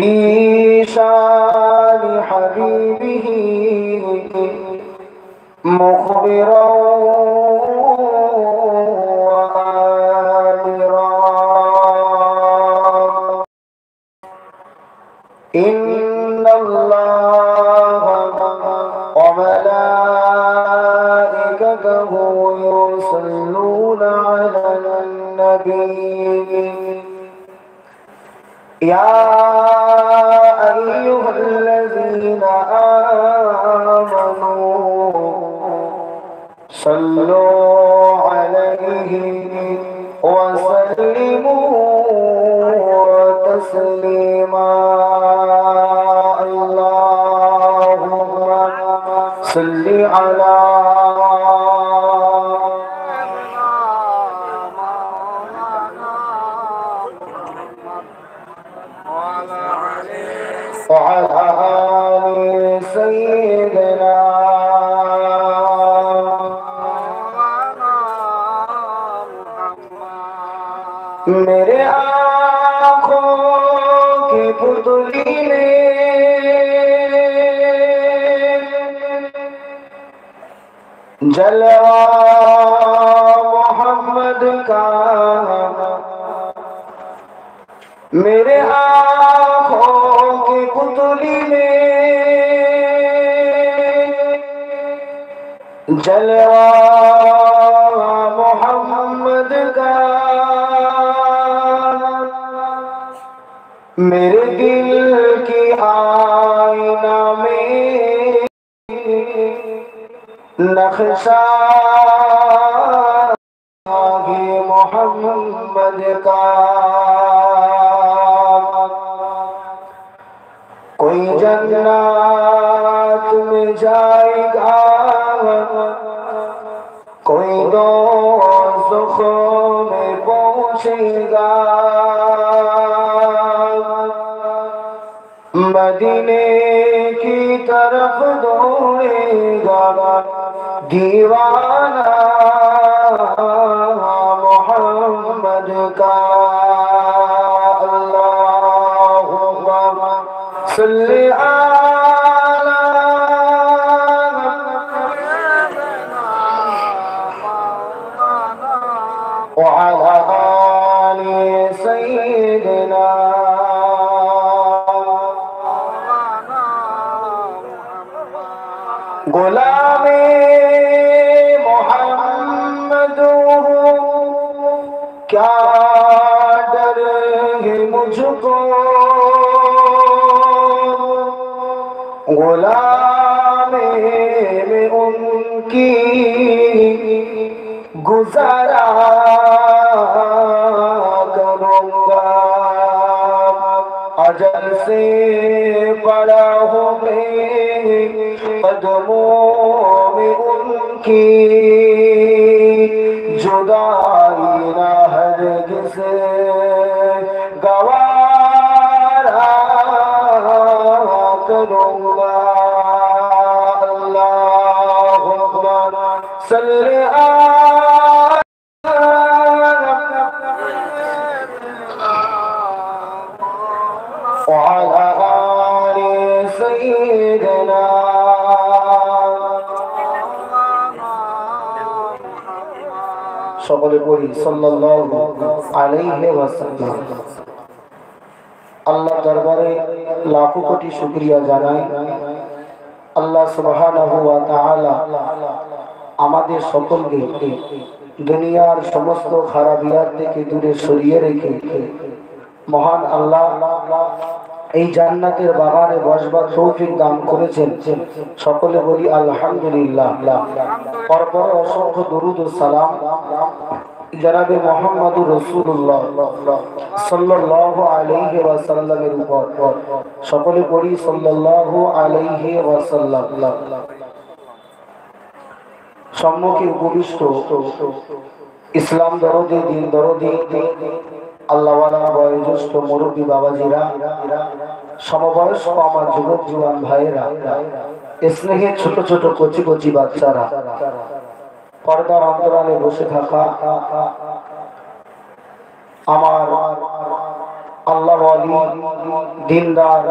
في شان حبيبه مخبرا وآمرا إن الله وملائكته يصلون على النبي يا أيها الذين آمنوا صلوا عليه وسلموا تسليما اللهم صل على وعلى آل سيدنا میرے آنکھوں کی پتلی میں جلوہ محمد کا میرے آنکھوں کی پتلی میں جلوہ محمد کا میرے دل کی آئینہ میں نقشہ محمد کا کوئی جنات میں جائے گا کوئی دوزخ میں پہنچے گا مدینے کی طرف دوڑے گا دیوانہ محمد کا اللہم صلی علی وعلی آل سیدنا غلام محمد کیا ڈر ہے مجھ کو غلام میں ان کی گزارا کروں گا اجل سے بڑا ہوں میں قدموں میں ان کی جدائی نہ ہرگز گوارا کروں گا اللہم صلی وعلى آل سيدنا সকলে পড়ি সাল্লাল্লাহু আলাইহি ওয়াসাল্লাম। আল্লাহ দরবারে লাখো কোটি শুকরিয়া জানাই। আল্লাহ সুবহানাহু ওয়া তাআলা আমাদের সকলকে দুনিয়ার সমস্ত খারাপিয়াত থেকে দূরে সরিয়ে রেখে মহান আল্লাহ এই জান্নাতের বাগানে বসবার তৌফিক দান করেছেন। সকলে বলি আলহামদুলিল্লাহ। পরপর অসংখ্য দরুদ ও সালাম জনাবে মুহাম্মদুর রাসূলুল্লাহ সাল্লাল্লাহু আলাইহি ওয়াসাল্লামের উপর। সকলে বলি সাল্লাল্লাহু আলাইহি ওয়াসাল্লাম। সম্মুখে উপবিষ্ট ইসলাম দরদি দিন দরদি আল্লাহওয়ালা বয়োজ্যেষ্ঠ মুরব্বী বাবাজিরা, সমবয়স্ক আমার যুবক জওয়ান ভাইয়েরা, স্নেহের ছোট ছোট কচি কচি বাচ্চারা, পর্দার অন্তরালে বসে থাকা আমার আল্লাহ ওয়ালি দিনদার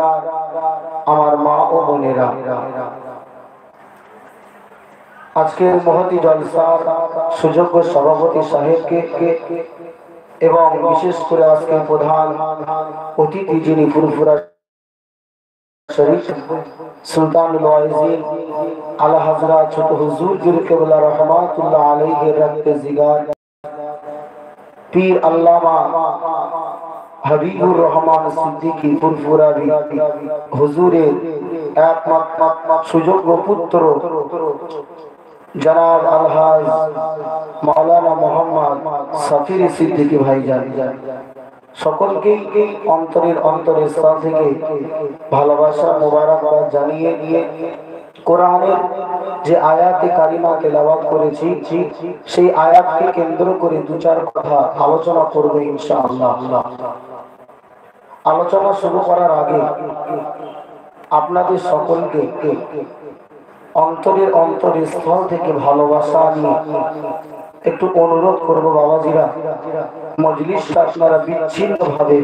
আমার মা ও বোনেরা, আজকের মহতি জলসার সুযোগ্য সভাপতি সাহেবকে এবং বিশেষ করে আজকে প্রধান অতিথি যিনি ফুরফুরা শরীফ সুলতানুল ওয়াইজিন আলা হযরত ছোট হুজুর কিবলা রহমাতুল্লাহ আলাইহি রাব্বে জিগার পীর আল্লামা হাবিবুর রহমান সিদ্দিকী ফুরফুরাবি হুজুরের একমাত্র সুযোগ্য পুত্র জনাব আলহাজ মাওলানা মোহাম্মদ সাফির সিদ্দিকী ভাইজান, সকলকে অন্তরের স্থল থেকে ভালোবাসা মোবারকবাদ জানিয়ে কোরআনের যে আয়াতে কারিমা তেলাওয়াত করেছি সেই আয়াতকে কেন্দ্র করে দু চার কথা আলোচনা করব ইনশাআল্লাহ। আলোচনা শুরু করার আগে আপনাদের সকলকে অন্তরের স্থল থেকে ভালোবাসা নিয়ে একটু অনুরোধ করব বাবাজিরা, মজলিসটা আপনারা বিচ্ছিন্ন ভাবে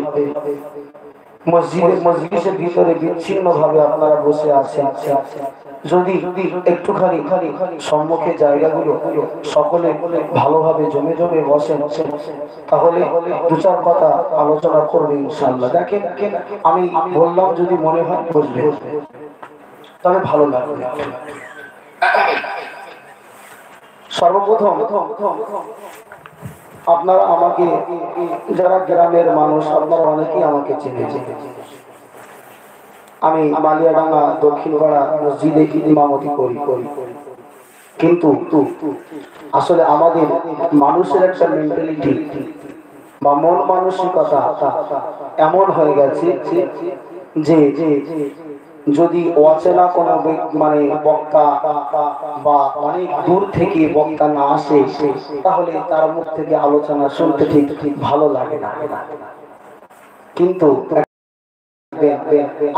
মজলিসের ভিতরে বিচ্ছিন্ন ভাবে আপনারা বসে আছেন, যদি একটুখানি সম্মুখে জায়গাগুলো সকলে ভালোভাবে জমে জমে বসেন তাহলে দু চার কথা আলোচনা করবে ইনশাআল্লাহ। দেখেন আমি বললাম যদি মনে হয় বুঝবে তবে ভালো লাগবে। সর্বপ্রথম আপনারা আমাকে, যারা গ্রামের মানুষ আপনারা অনেকেই আমাকে চেনেছেন, আমি মালিয়াডাঙ্গা দক্ষিণপাড়া মসজিদে ইমামতি করি, কিন্তু আসলে আমাদের মানুষের একটা মেন্টালিটি বা মন মানসিকতা এমন হয়ে গেছে যে যদি অচেনা কোনো মানে বক্তা বা অনেক দূর থেকে বক্তা না আসে তাহলে তার মুখ থেকে আলোচনা শুনতে ঠিক ভালো লাগে না। কিন্তু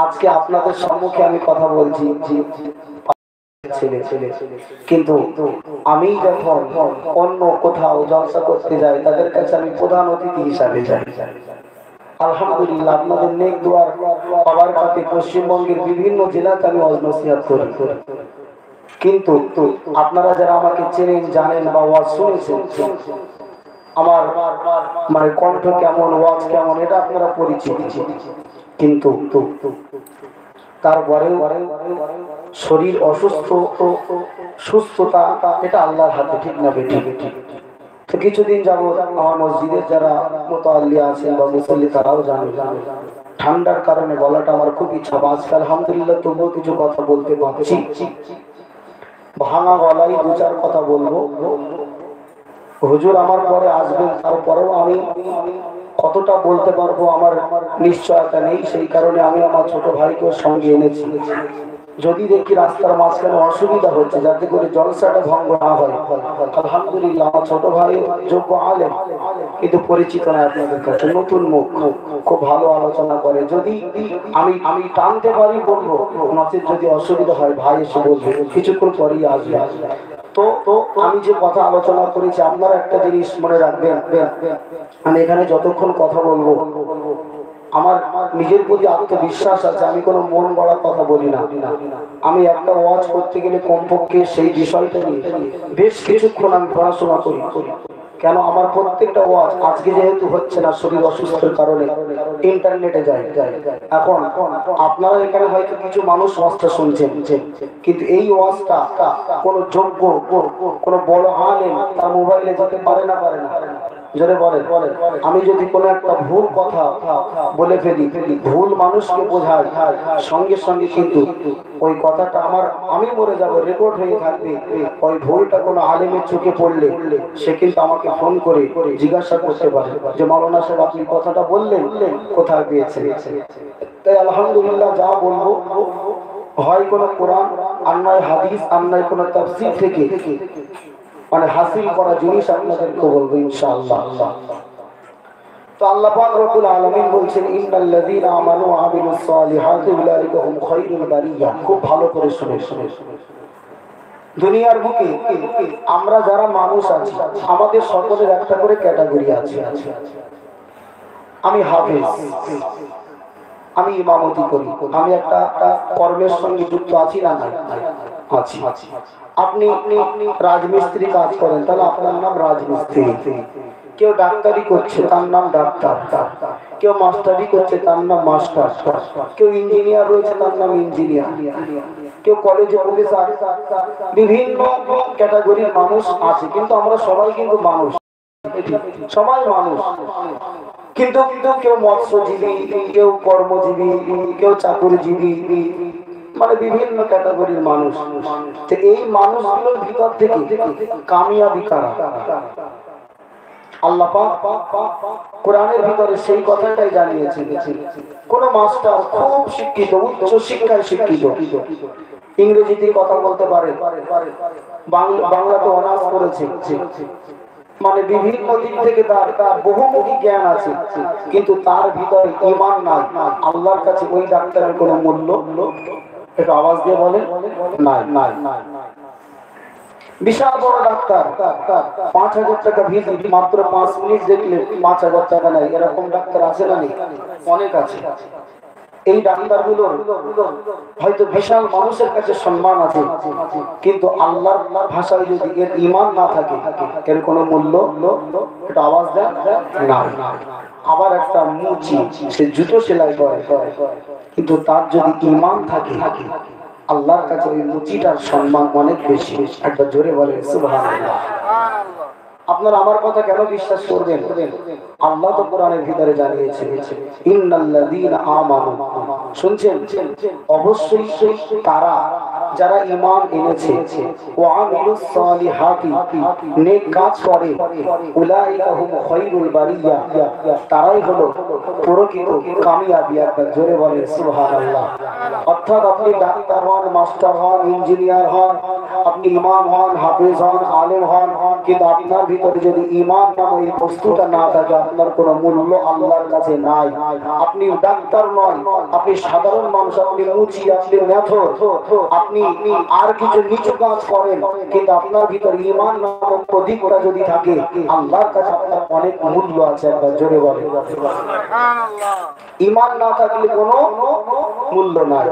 আজকে আপনাদের সম্মুখে আমি কথা বলছি ছেলে, কিন্তু আমি যখন অন্য কোথাও জলসা করতে যাই তাদের কাছে আমি প্রধান অতিথি হিসাবে যাই। আলহামদুলিল্লাহ আপনাদের নেক দুয়ার পাওয়ার কাছে পশ্চিমবঙ্গের বিভিন্ন জেলাতে আমি ওয়াজ নসিহত করি, কিন্তু আপনারা যারা আমাকে চেনেন জানেন বা ওয়াজ শুনেছেন আমার মানে কণ্ঠ কেমন, ওয়াজ কেমন এটা আপনারা পরিচিত, কিন্তু তারপরেও শরীর অসুস্থ সুস্থতা এটা আল্লাহর হাতে, ঠিক না বেঠিক? তো কিছুদিন যাবত আমার মসজিদের যারা মুতাআল্লি আছেন বা মুসল্লি তারাও জানে ঠান্ডার কারণে গলাটা আমার খুব ইচ্ছা, আজকে আলহামদুলিল্লাহ তবুও কিছু কথা বলতে পারছি, ভাঙা গলায় দু চার কথা বলবো। হুজুর আমার পরে আসবেন, তারপরেও আমি কতটা বলতে পারবো আমার নিশ্চয়তা নেই, সেই কারণে আমি আমার ছোট ভাইকেও সঙ্গে এনেছি। যদি দেখি রাস্তার মাঝখানে অসুবিধা হচ্ছে যাতে করে জলসাটা ভঙ্গ না হয়, আলহামদুলিল্লাহ আমার ছোট ভাই যোগ্য আলেম কিন্তু পরিচিত না আপনাদের কাছে, নতুন মুখ, খুব ভালো আলোচনা করে, যদি আমি টানতে পারি বলবো, নচেত যদি অসুবিধা হয় ভাই এসে বলবে, কিছুক্ষণ পরেই আসবে। তো আমি যে কথা আলোচনা করেছি আপনারা একটা জিনিস মনে রাখবেন, আমি এখানে যতক্ষণ কথা বলবো আমার নিজের প্রতি আত্মবিশ্বাস আছে, আমি কোনো মন গড়া কথা বলি না। আমি একটা ওয়াজ করতে গেলে কমপক্ষে সেই বিষয়টা নিয়ে বেশ কিছুক্ষণ আমি পড়াশোনা করি। কেন আমার প্রত্যেকটা ওয়াজ আজকে যেহেতু হচ্ছে না শরীর অসুস্থের কারণে ইন্টারনেটে যায়, এখন আপনারা এখানে হয়তো কিছু মানুষ ওয়াজটা শুনছেন, কিন্তু এই ওয়াজটা কোনো যোগ্য কোনো বড় আলেম তার মোবাইলে যেতে পারে না। জোরে বলেন, আমি যদি কোনো একটা ভুল কথা বলে ফেলি, ভুল মানুষকে বোঝাই, সঙ্গে সঙ্গে কিন্তু ওই কথাটা আমি মরে যাব, রেকর্ড হয়ে থাকবে। ওই ভুলটা কোনো আলেমের চোখে পড়লে সে কিন্তু আমাকে ফোন করে জিজ্ঞাসা করতে পারে যে মাওলানা সাহেব আপনি কথাটা বললেন কোথায় পেয়েছেন। তাই আলহামদুলিল্লাহ যা বলবো হয় কোনো কোরআন আর নয় হাদিস আর নয় কোনো তাফসীর থেকে মানে হাসিল করা জিনিস আপনাদেরকে বলবো ইনশাআল্লাহ। তো আল্লাহ পাক রব্বুল আলামিন বলছেন ইন্নাল্লাযীনা আমানু ওয়া আমিলুস সালিহাতি উলাইকা হুম খায়রুল বারিয়া। খুব ভালো করে শুনে দুনিয়ার বুকে আমরা যারা মানুষ আছি আমাদের সকলের একটা করে ক্যাটাগরি আছে। আমি হাফেজ, আমি ইমামতি করি, আমি একটা কর্মের সঙ্গে যুক্ত আছি না আছি। আপনি রাজমিস্ত্রি কাজ করেন, তাহলে আপনার নাম রাজমিস্ত্রি। কেউ ডাক্তারি করছে, তার নাম ডাক্তার। কেউ মাস্টারি করছে, তার নাম মাস্টার। কেউ ইঞ্জিনিয়ার রয়েছে, তার নাম ইঞ্জিনিয়ার। কেউ কলেজে প্রফেসর, বিভিন্ন ক্যাটাগরির মানুষ আছে, কিন্তু আমরা সবাই কিন্তু মানুষ, সবাই মানুষ। কিন্তু কেউ মৎস্যজীবী, কেউ কর্মজীবী, কেউ চাকরিজীবী, মানে বিভিন্ন ক্যাটাগরির মানুষ। তো এই মানুষগুলোর ভিতর থেকে কামিয়াবি কারা? আল্লাহ পাক কোরআনের ভিতরে সেই কথাটাই জানিয়েছেন। কোন মাস্টার খুব শিক্ষিত, উচ্চ শিক্ষায় শিক্ষিত, ইংরেজিতে কথা বলতে পারে, বাংলাতে অনার্স করেছে, মানে বিভিন্ন দিক থেকে তার বহুমুখী জ্ঞান আছে, কিন্তু তার ভিতরে ঈমান নাই, আল্লাহর কাছে ওই ডাক্তারের কোনো মূল্য, একটু আওয়াজ দিয়ে বলেন, নাই। বিশাল বড় ডাক্তার, ৫,০০০ টাকা ভিজিট, মাত্র ৫ মিনিট দেখলে ৫,০০০ টাকা নাই, এরকম ডাক্তার আছে না? নেই, অনেক আছে। এই ডাক্তারগুলোর হয়তো বিশাল মানুষের কাছে সম্মান আছে, কিন্তু আল্লাহর ভাষায় যদি এর ঈমান না থাকে, এর কোনো মূল্য, একটু আওয়াজ দেন, না। আবার একটা মুচি, সে জুতো সেলাই করে, কিন্তু তার যদি ঈমান থাকে, আল্লাহর কাছে ওই মুচিটার সম্মান অনেক বেশি। একবার জোরে বলে সুবহানাল্লাহ। আপনারা আমার কথা কেন বিশ্বাস করবেন? আল্লাহ তো কোরআনের ভিতরে জানিয়েছে, ইন্নাল্লাযীনা আমানু, শুনছেন? অবশ্যই তারা যারা ঈমান এনেছে, ওয়া আমিলুস সালিহাতি, নেক কাজ করে, উলাইকা হুম খায়রুল বারিয়া, তারাই হলো প্রকৃত কামিয়াবি। একবার জোরে বলে সুবহানাল্লাহ। অর্থাৎ আপনি ডাক্তার হন, মাস্টার হন, ইঞ্জিনিয়ার হন, আপনি ইমাম হন, হাফেজ হন, আলেম হন, কিন্তু আপনার ভিতরে যদি ঈমান নামে এই বস্তুটা না থাকে, আপনার কোনো মূল্য আল্লাহর কাছে নাই। আপনি ডাক্তার নয়, আপনি সাধারণ মানুষ, আপনি মুচি, আপনি মেথর, আপনি আর কিছু নিচু কাজ করেন, কিন্তু আপনার ভিতরে ঈমান নামক প্রদীপটা যদি থাকে, আল্লাহর কাছে আপনার অনেক মূল্য আছে। একবার জোরে বলে সুবহানাল্লাহ। ঈমান না থাকলে কোনো মূল্য নাই।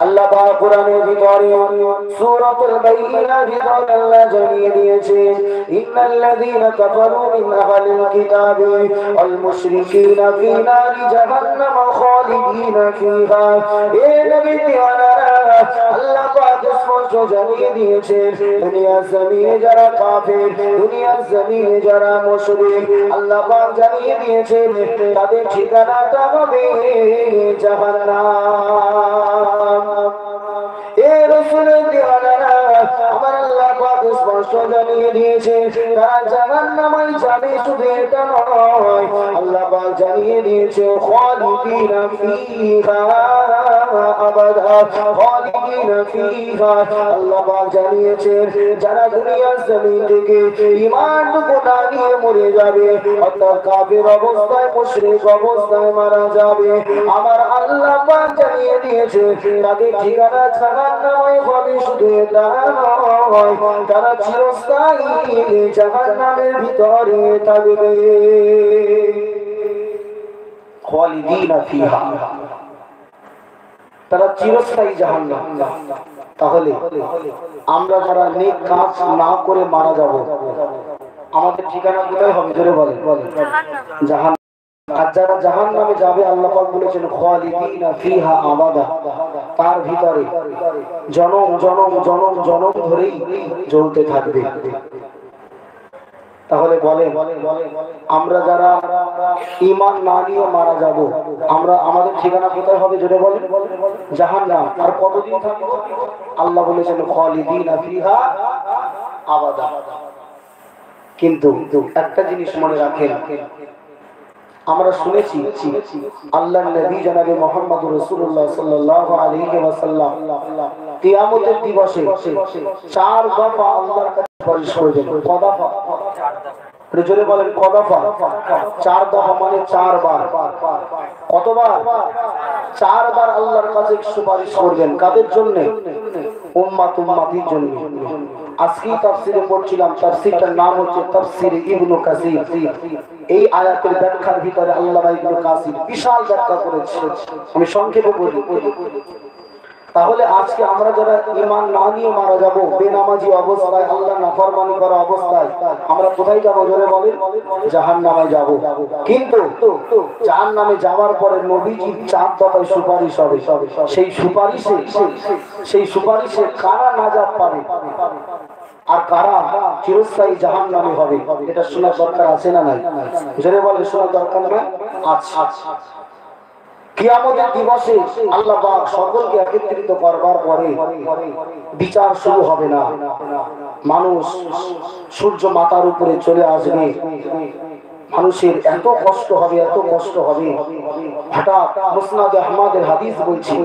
আল্লাহ পাক কোরআনের ভিতরে সূরাতুল বাইয়িনার ভিতরে আল্লাহ জানিয়ে দিয়েছেন, ইন্নাল্লাযীনা কাফারু মিন আহলিল কিতাবি ওয়াল মুশরিকিনা ফী নারি জাহান্নাম খালিদিনা ফীহা। এ নবী দিওয়ানারা, আল্লাহ পাক স্পষ্ট জানিয়ে দিয়েছেন, দুনিয়ার জমিনে যারা কাফের, দুনিয়ার জমিনে যারা মুশরিক, আল্লাহ পাক জানিয়ে দিয়েছেন তাদের ঠিকানাটা হবে জাহান্নাম। এ রাসূলের দিওয়ানারা, আমার আল্লাহ পাক স্পষ্ট জানিয়ে দিয়েছে তারা জাহান্নামে যাবে। শুধু এটা নয়, আল্লাহ পাক জানিয়ে দিয়েছে খালিদিনা ফীহা আবাদা, খালিদিনা ফীহা। আল্লাহ পাক জানিয়েছে যারা দুনিয়ার জমিন থেকে ঈমানটুকু না নিয়ে মরে যাবে, অর্থাৎ কাফের অবস্থায়, মুশরিক অবস্থায় মারা যাবে, আমার আল্লাহ পাক জানিয়ে দিয়েছে তাদের ঠিকানা জাহান্নামে হবে। শুধু এটা নয়, তারা চিরস্থায়ী জাহান্নামের ভিতরে থাকবে, খালিদিনা ফীহা, তারা চিরস্থায়ী জাহান্নাম। তাহলে আমরা যারা নেক কাজ না করে মারা যাব, আমাদের ঠিকানা কোথায় হবে? জোরে বলেন, জাহান্নাম। আর যারা জাহান্নামে যাবে, আল্লাহ পাক বলেছেন খালিদিনা ফীহা আবাদা, তার ভিতরে জনম জনম জনম জনম ধরেই জ্বলতে থাকবে। তাহলে বলেন, আমরা যারা ঈমান না নিয়ে মারা যাব, আমাদের ঠিকানা কোথায় হবে? জোরে বলেন, জাহান্নাম। আর কতদিন থাকবো? আল্লাহ বলেছেন খালিদিনা ফীহা আবাদা। কিন্তু একটা জিনিস মনে রাখেন, আমরা শুনেছি আল্লাহর নবী জনাবে মুহাম্মদুর রাসূলুল্লাহ সাল্লাল্লাহু আলাইহি ওয়াসাল্লাম কিয়ামতের দিবসে 4 দফা আল্লাহর কাছে সুপারিশ করবেন। কদফা, জোরে বলেন কদফা। 4 দফা মানে 4 বার। কতবার? 4 বার আল্লাহর কাছে সুপারিশ করবেন। কাদের জন্য? উম্মতির জন্য। আজকেই তাফসিরে পড়ছিলাম, তাফসিরটার নাম হচ্ছে তাফসির ইবনে কাসির। এই আয়াতের ব্যাখ্যার ভিতরে আল্লামা ইবনে কাসির বিশাল ব্যাখ্যা করেছেন, আমি সংক্ষেপে বলি। তাহলে আজকে আমরা যারা ঈমান না নিয়ে মারা যাব, বেনামাজি অবস্থায়, আল্লাহ নাফরমানি করা অবস্থায়, আমরা কোথায় যাব? জোরে বলেন, জাহান্নামে যাব। কিন্তু জাহান্নামে যাওয়ার পরে নবীজির 4 দফায় সুপারিশ হবে। সেই সুপারিশে কারা নাজাত পাবে আর কারা চিরস্থায়ী জাহান্নামে হবে, এটা শোনার দরকার আছে না নাই? জোরে বলেন, শোনার দরকার না? আচ্ছা, কিয়ামতের দিবসে আল্লাহ পাক সকলকে একত্রিত করবার পরে বিচার শুরু হবে না। মানুষ সূর্য মাথার উপরে চলে আসবে, মানুষের এত কষ্ট হবে, এত কষ্ট হবে। হঠাৎ মুসনাদে আহমদের হাদিস বলছি,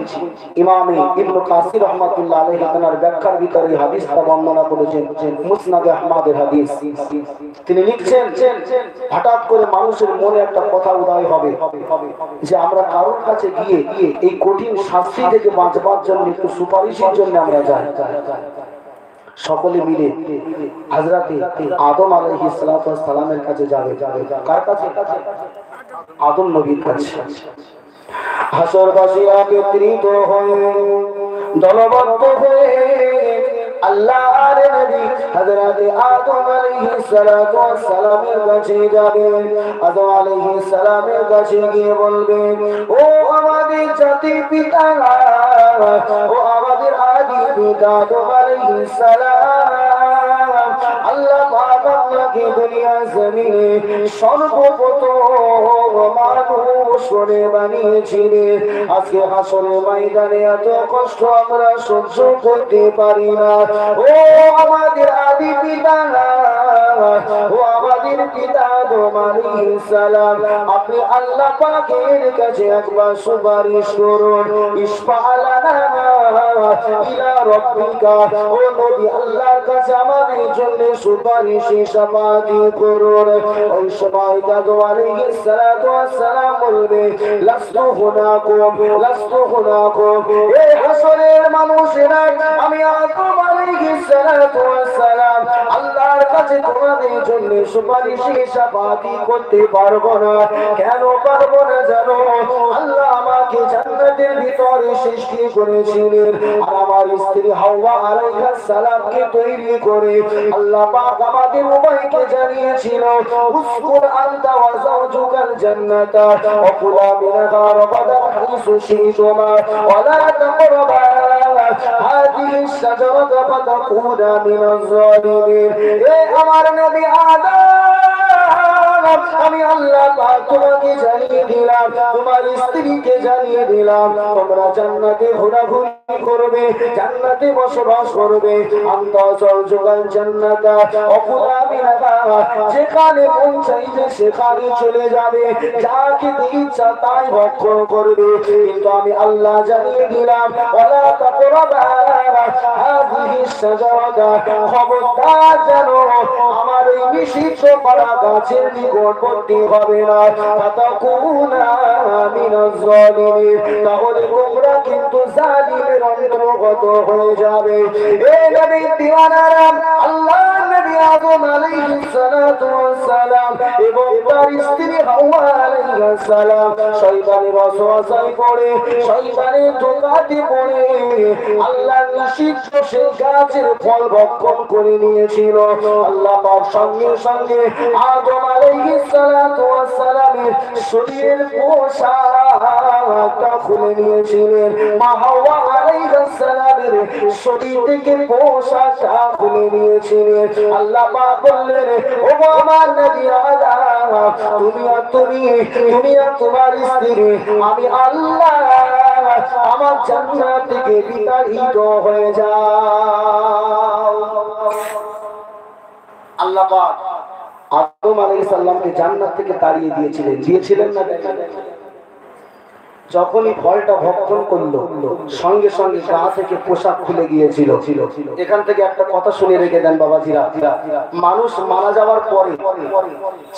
ইমামে ইবনে কাসির রাহমাতুল্লাহ আলাইহি তার ব্যাখ্যার ভিতরে হাদিসটা বর্ণনা করেছেন, মুসনাদে আহমদের হাদিস। তিনি লিখছেন, হঠাৎ করে মানুষের মনে একটা কথা উদয় হবে যে আমরা কারোর কাছে গিয়ে এই কঠিন শাস্তি থেকে বাঁচবার জন্য একটু সুপারিশের জন্য আমরা যাই। সকলে মিলে হযরতে আদম আলাইহিস সালামের কাছে যাবে। কার কাছে? আদম নবীর কাছে। হাসরবাসী একত্রিত হয়ে দলবদ্ধ হয়ে আল্লাহর নবী হযরতে আদম আলাইহিস সালামের কাছে যাবে। আদম আলাইহিস সালামের কাছে গিয়ে বলবে, ও আমাদের জাতির পিতা, ও আমাদের আদি পিতা আদম আলাইহিস সালাম, আল্লাহ পাক আপনাকে দুনিয়া জমিনে সর্বপ্রথম মানুষ করে বানিয়েছিলেন। আজকে হাসরের ময়দানে এত কষ্ট আমরা সহ্য করতে পারি না। ও আমাদের আদি পিতা, ও আমাদের পিতা আদম আলাইহিস সালাম, আপনি আল্লাহ পাকের কাছে একবার সুপারিশ করুন। ইশফা'লানা ইলা রাব্বিকা, ও নবী আল্লাহর কাছে আমাদের জন্য সুপারিশ শাফাআতি করুন। ওই সময় আদম আলাইহিস সালাম বলবে, লাস্তু হুনাকুম, লাস্তু হুনাকুম, এই হাসরের মানুষেরা, আমি আদম আলাইহিস সালাম আল্লাহর কাছে তোমাদের জন্য সুপারিশ শাফাআতি করতে পারবো না। কেন পারবো না জানো? আল্লাহ আমাকে জান্নাতের ভিতরে সৃষ্টি করেছিলেন, আর আমার স্ত্রী হাওয়া আলাইহিস সালামকে তৈরি করে আল্লাহ পাক আমাদের উভয়কে জানিয়েছিল, উসকুন আনতা ওয়া যাওজুকাল জান্নাতা ওয়া কুলা মিনহা রাগাদান হাইসু শি'তুমা ওয়া লা তাকরাবা হাযিহি শাজারাতা ফাতাকুনা মিনাজ জালিমিন। এ আমার নবী আদম, আমি আল্লাহ পাক তোমাকে জানিয়ে দিলাম, তোমার স্ত্রীকে জানিয়ে দিলাম, তোমরা জান্নাতে ঘোরাঘুরি করবে, জান্নাতে বসবাস করবে। আনতা যাওজুকাল জান্নাতা ওয়া কুলা মিনহা, যেখানে মন চাইবে সেখানে চলে যাবে, যাকে ইচ্ছা তাই ভক্ষণ করবে। কিন্তু আমি আল্লাহ জানিয়ে দিলাম, ওয়ালা তাকরাবা হাযিহি শাজারাতা, খবরদার যেন আমার এই নিষিদ্ধ করা গাছের নিকটবর্তী হবে না। ফাতাকুনা মিনাজ জালিমিন, তাহলে তোমরা কিন্তু জালিমের অন্তর্গত হয়ে যাবে। এই নবী দিওয়ানারা, আল্লাহ নবী আদম আলাইহিস সালাম এবং তার স্ত্রী হাওয়া আলাইহিস সালাম শয়তানের ওয়াসওয়াসায় পড়ে, শয়তানের ধোঁকাতে পড়ে আল্লাহর নিষিদ্ধ সেই গাছের ফল ভক্ষণ করে নিয়েছিল। আল্লাহ পাক সঙ্গে সঙ্গে আদম আলাইহিস সালামের শরীরের পোশাকটা খুলে নিয়েছিলেন, মা হাওয়া আলাইহিস সালামের শরীর থেকে পোশাকটা খুলে নিয়েছিলেন। আল্লাহ পাক বললেন, ও আমার নবী আদম, তুমি আর তোমার স্ত্রী, আমি আল্লাহ আমার জান্নাত থেকে বিতাড়িত হয়ে যাও। আল্লাহ পাক আদম আলাইহিস সালামকে জান্নাত থেকে তাড়িয়ে দিয়েছিলেন না? যখনই ফলটা ভক্ষণ করলো, সঙ্গে সঙ্গে গা থেকে পোশাক খুলে গিয়েছিল। এখান থেকে একটা কথা শুনে রেখে দেন বাবাজিরা, মানুষ মারা যাওয়ার পরে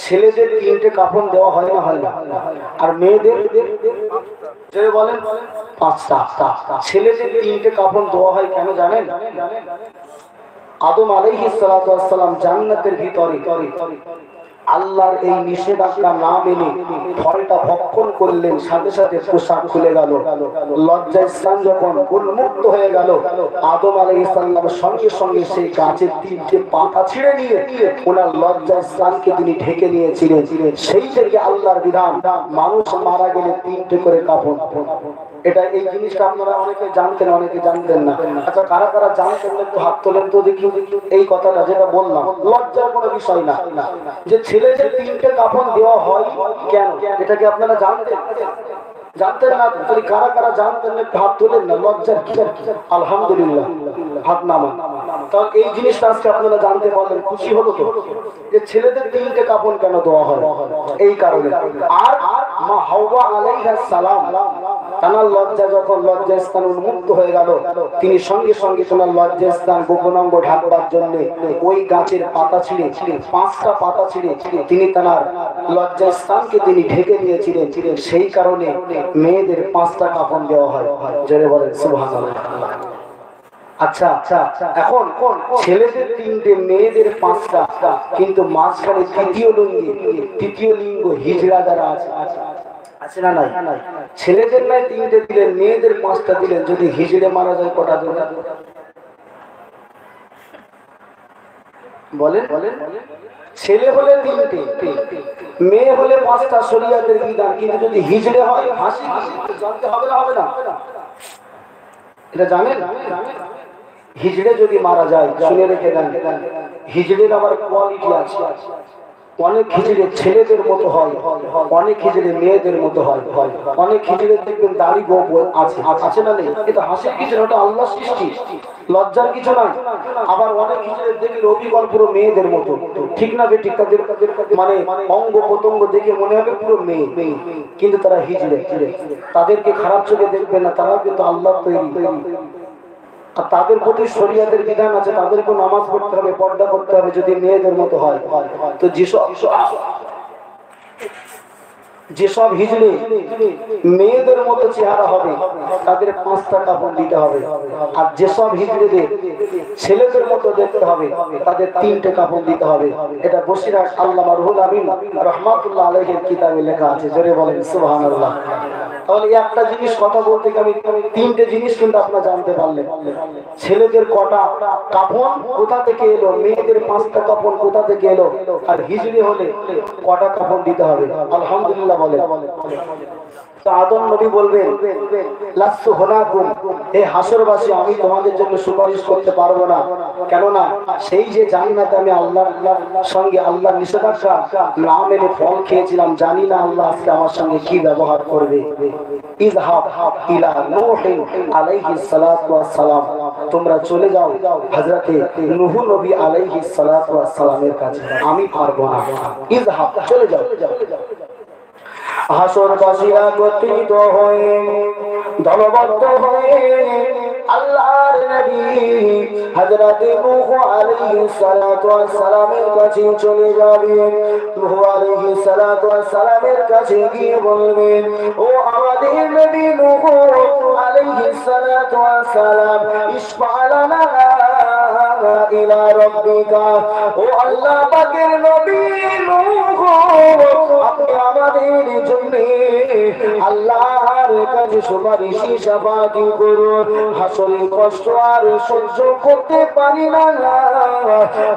ছেলেদের 3টে কাফন দেওয়া হয় না? হয় না? আর মেয়েদের বলেন 5টা। ছেলেদের 3টে কাফন দেওয়া হয় কেন জানেন? আদম আলাইহিস সালাতু ওয়াস সালাম জান্নাতের ভিতরে আল্লাহর এই নিষেধাজ্ঞা না মেনে ফলটা ভক্ষণ করলেন, সাথে সাথে পোশাক খুলে গেল। লজ্জা স্থান যখন উন্মুক্ত হয়ে গেল, আদম আলাইহিস সালাম সঙ্গে সঙ্গে সেই গাছের তিনটে পাতা ছিঁড়ে নিয়ে ওনার লজ্জা স্থানকে তিনি ঢেকে নিয়েছিলেন। সেই থেকে আল্লাহর বিধান, মানুষ মারা গেলে তিনটে করে কাফন। এটা এই জিনিসটা আপনারা অনেকে জানতেন, অনেকে জানতেন না। আচ্ছা, কারা কারা জানতেন একটু হাত তোলেন তো দেখি। এই কথাটা যেটা বললাম লজ্জার কোনো বিষয় না, যে ছেলেদের তিনটে কাফন দেওয়া হয় কেন, এটা কি আপনারা জানতেন? জানতেন না? তাহলে কারা কারা জানতেন একটু হাত তোলেন না। লজ্জার কি? আলহামদুলিল্লাহ, হাত নামা। কারণ এই জিনিসটা আজকে আপনারা জানতে পারলেন, খুশি হলো তো, যে ছেলেদের তিনটে কাফন কেন দেওয়া হয়, এই কারণে। আর মা হাওয়া আলাইহিস সালাম, তার লজ্জা যখন লজ্জা স্থান উন্মুক্ত হয়ে গেল, তিনি সঙ্গে সঙ্গে তোমার লজ্জা স্থান গোপনাঙ্গ ঢাকবার জন্য ওই গাছের পাতা ছিঁড়ে, 5টা পাতা ছিঁড়ে তিনি তার লজ্জা স্থানকে তিনি ঢেকে নিয়েছিলেন। সেই কারণে মেয়েদের 5টা কাফন দেওয়া হয়। জোরে বলেন সুবহানাল্লাহ। আচ্ছা, এখন ছেলেদের 3টে, মেয়েদের 5টা, কিন্তু মাঝখানে তৃতীয় লিঙ্গ হিজড়া যারা আছে না নাই? ছেলেদের নাই 3টে দিলেন, মেয়েদের 5টা দিলেন। যদি হিজড়ে মারা যায় কটা দেবেন বলেন? ছেলে হলে 3টে, মেয়ে হলে 5টা, শরীয়তের বিধান। কিন্তু যদি হিজড়ে হয়, ফাঁসি। জানতে হবে না? হবে না? এটা জানেন? হিজড়ে যদি মারা যায়, শুনে রেখে দেন, হিজড়ের আবার কোয়ালিটি আছে। অনেক হিজড়ে ছেলেদের মতো হয়, অনেক হিজড়ে মেয়েদের মতো হয়। অনেক হিজড়ে দেখবেন দাড়ি গোপ আছে না নেই? এটা হাসির কিছু না, ওটা আল্লাহর সৃষ্টি, লজ্জার কিছু নাই। আবার অনেক হিজড়ে দেখবেন অবিকল পুরো মেয়েদের মতো, ঠিক না বেঠিক? মানে অঙ্গ প্রত্যঙ্গ দেখে মনে হবে পুরো মেয়ে, কিন্তু তারা হিজড়ে। তাদেরকে খারাপ চোখে দেখবেন না, তারাও কিন্তু আল্লাহর তৈরি। আর তাদের প্রতি শরীয়তের বিধান আছে, তাদেরকে নামাজ পড়তে হবে, পর্দা করতে হবে, যদি মেয়েদের মতো হয়। তো যেসব হিজড়ে মেয়েদের মতো চেহারা হবে, তাদের 5টা কাফন দিতে হবে। আর যেসব হিজড়েদের ছেলেদের মতো দেখতে হবে, তাদের 3টে কাফন দিতে হবে। এটা বসিরহাট আল্লামা রুহুল আমিন রাহমাতুল্লাহ আলাইহির কিতাবে লেখা আছে। জোরে বলেন সুবহানাল্লাহ। তাহলে একটা জিনিস কথা বলতে আমি 3টে জিনিস কিন্তু আপনারা জানতে পারলেন। ছেলেদের কটা কাফন কোথা থেকে এলো, মেয়েদের 5টা কাফন কোথা থেকে এলো, আর হিজড়ে হলে কটা কাফন দিতে হবে। আলহামদুলিল্লাহ বলে। তো আদম নবী বলবেন, লাস্তু হুনাকুম, হে হাসরবাসী, আমি তোমাদের জন্য সুপারিশ করতে পারবো না। কেননা সেই যে জান্নাতে আমি আল্লাহর সঙ্গে আল্লাহর নিষেধাজ্ঞা না মেনে ফল খেয়েছিলাম, জানি না আল্লাহ আজকে আমার সঙ্গে কি ব্যবহার করবে। ইযহাব ইলা নূহ আলাইহিস সালাতু ওয়াস সালাম, তোমরা চলে যাও হযরতে নূহ নবী আলাইহিস সালাতু ওয়াস সালামের কাছে, আমি পারবো না। ইযহাব, চলে যাও। হাসরবাসীরা একত্রিত হয়ে, দলবদ্ধ হয়ে আল্লাহর নবী হযরতে নূহ আলাইহিস সালাতু ওয়াস সালামের কাছে চলে যাবেন। নূহ আলাইহিস সালাতু ওয়াস সালামের কাছে গিয়ে বলবেন, ও আমাদের নবী নূহ আলাইহিস সালাতু ওয়াস সালাম, ইসফালানা ইলা রাব্বিকা, ও আল্লাহ পাকের নবী নূহ, আপনি আমাদের জন্য আল্লাহর কাছে সুপারিশি শাফাতি করুন। হাসরের কষ্ট আর সহ্য করতে পারি না,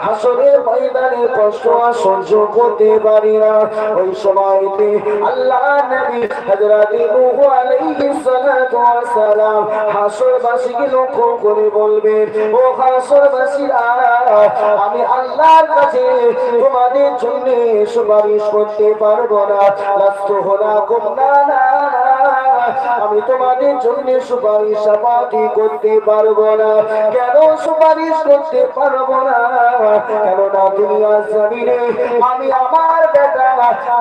হাসরের ময়দানে কষ্ট আর সহ্য করতে পারি না। ওই সময়তে আল্লাহ নবী হযরতে নূহ আলাইহিস সালাতু ওয়াস সালাম হাসরবাসীকে লক্ষ্য করে বলবেন, ও হাসরবাসীরা, আমি আল্লাহর কাছে তোমাদের জন্য সুপারিশ করতে পারবো না। লাস্তু হুনাকুম, না, আমি তোমাদের জন্য সুপারিশ শাফাতি করতে পারবো না। কেন সুপারিশ করতে পারবো না? কেননা দুনিয়ার জমিনে আমি আমার বেটা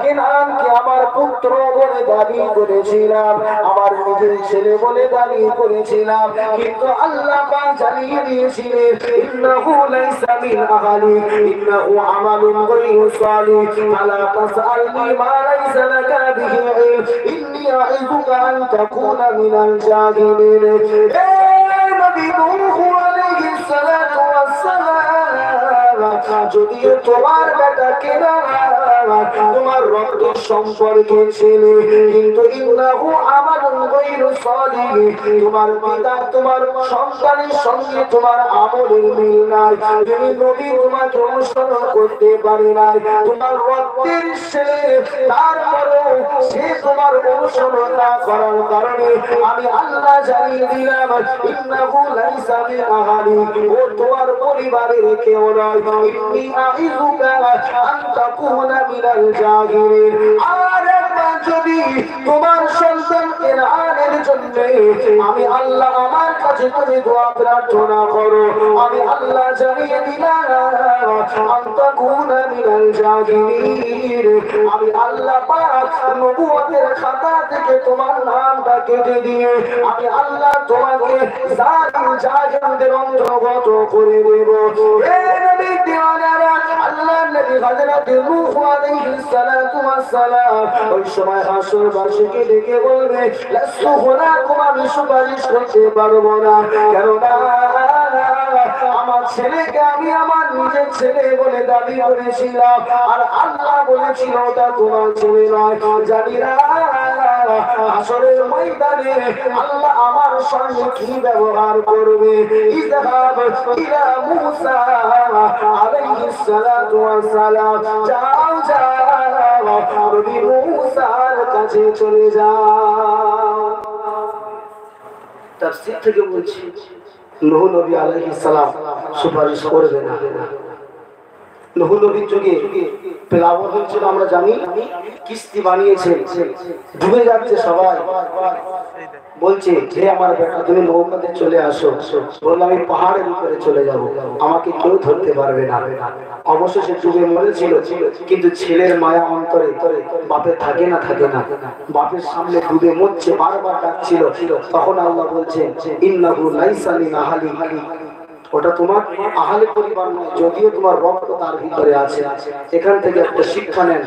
কেনানকে আমার পুত্র বলে দাবি করেছিলাম, আমার নিজের ছেলে বলে দাবি করেছিলাম, কিন্তু আল্লাহ পাক জানিয়ে দিয়েছিলেন, ইন্নাহু লাইসা মিন আহলি, ইন্নাহু আমালুন গায়রু সালিহ, আলা তাসআলনি মা লাইসা লাকা বিহি ইলম, ইন্নী আ'ইযুকা আন তাকুনা মিনাল জাহিলিন। হে নবী নূহ আলাইহিস সালাতু ওয়াস সালাম, যদিও তোমার বেটাকে না তোমার রক্ত সম্পর্কে ছেলে, কিন্তু ইন্নাহু আমালুন গায়রু সালিহ, তোমার পিতা তোমার সন্তানের সঙ্গে তোমার আমলের মিল নাই। তুমি নবী তোমাকে অনুসরণ করতে পারে নাই, তোমার রক্তের ছেলে, তারপরেও সে তোমার অনুসরণ না করার কারণে আমি আল্লাহ জানিয়ে দিলাম ইন্নাহু লাইসা মিন আহলি, ও তোমার পরিবারের কেউ নয়। ইন্নী আইযুকা আন তাকুনা মিনাল জাহিলিন। আর একবার যদি তোমার সন্তান কেনানের জন্য আমি আল্লাহ আমার কাছে তুমি দোয়া প্রার্থনা করো, আমি আল্লাহ জানিয়ে দিলাম আন তাকুনা মিনাল জাহিলিন, আমি আল্লাহ পাক নবুয়তের খাতা থেকে তোমার নামটা কেটে দিয়ে আমি আল্লাহ তোমাকে জালিম জাহিলদের অন্তর্গত করে দেব। হে নবী দিওয়ানারা, আল্লাহ নবী হযরত নূহ আলাইহিস সালাতু ওয়াস সালাম ওই সময় হাসরবাসীকে ডেকে বলবে লাসু হুনাকুম, আমি সুপারিশ করতে পারবো না, কেননা আমার ছেলেকে আমি আমার নিজের ছেলে বলে দাবি করেছিলাম, আর আল্লাহ বলেছিল ওটা তোমার ছেলে নয়। জানি না হাসরের ময়দানে আল্লাহ আমার সঙ্গে কি ব্যবহার করবে। ইযহাব ইলা মূসা আলাইহিস সালাতু ওয়াস সালাম, যাও যাও নবী মূসার কাছে চলে যাও। তাফসীর থেকে বলছি নূহ নবী আলাইহিস সালাম সুপারিশ করবে না। নূহ নবীর যুগে প্লাবন হচ্ছিল, আমরা জানি, কিস্তি বানিয়েছে, ডুবে যাচ্ছে সবাই। বলছে হে আমার বেটা তুমি নৌকাতে চলে আসো। বললাম আমি পাহাড়ের উপরে চলে যাব, আমাকে কেউ ধরতে পারবে না। অবশেষে ডুবে মরেছিল, কিন্তু ছেলের মায়া অন্তরে বাপের থাকে না, বাপের সামনে ডুবে মরছে, বারবার ডাকছিল। তখন আল্লাহ বলছেন ইন্নাহু লাইসা মিন আহলি, ওটা তোমার আহলে পরিবার নয়, যদিও তোমার রক্ত তার ভিতরে আছে। এখান থেকে একটা শিক্ষা নেন।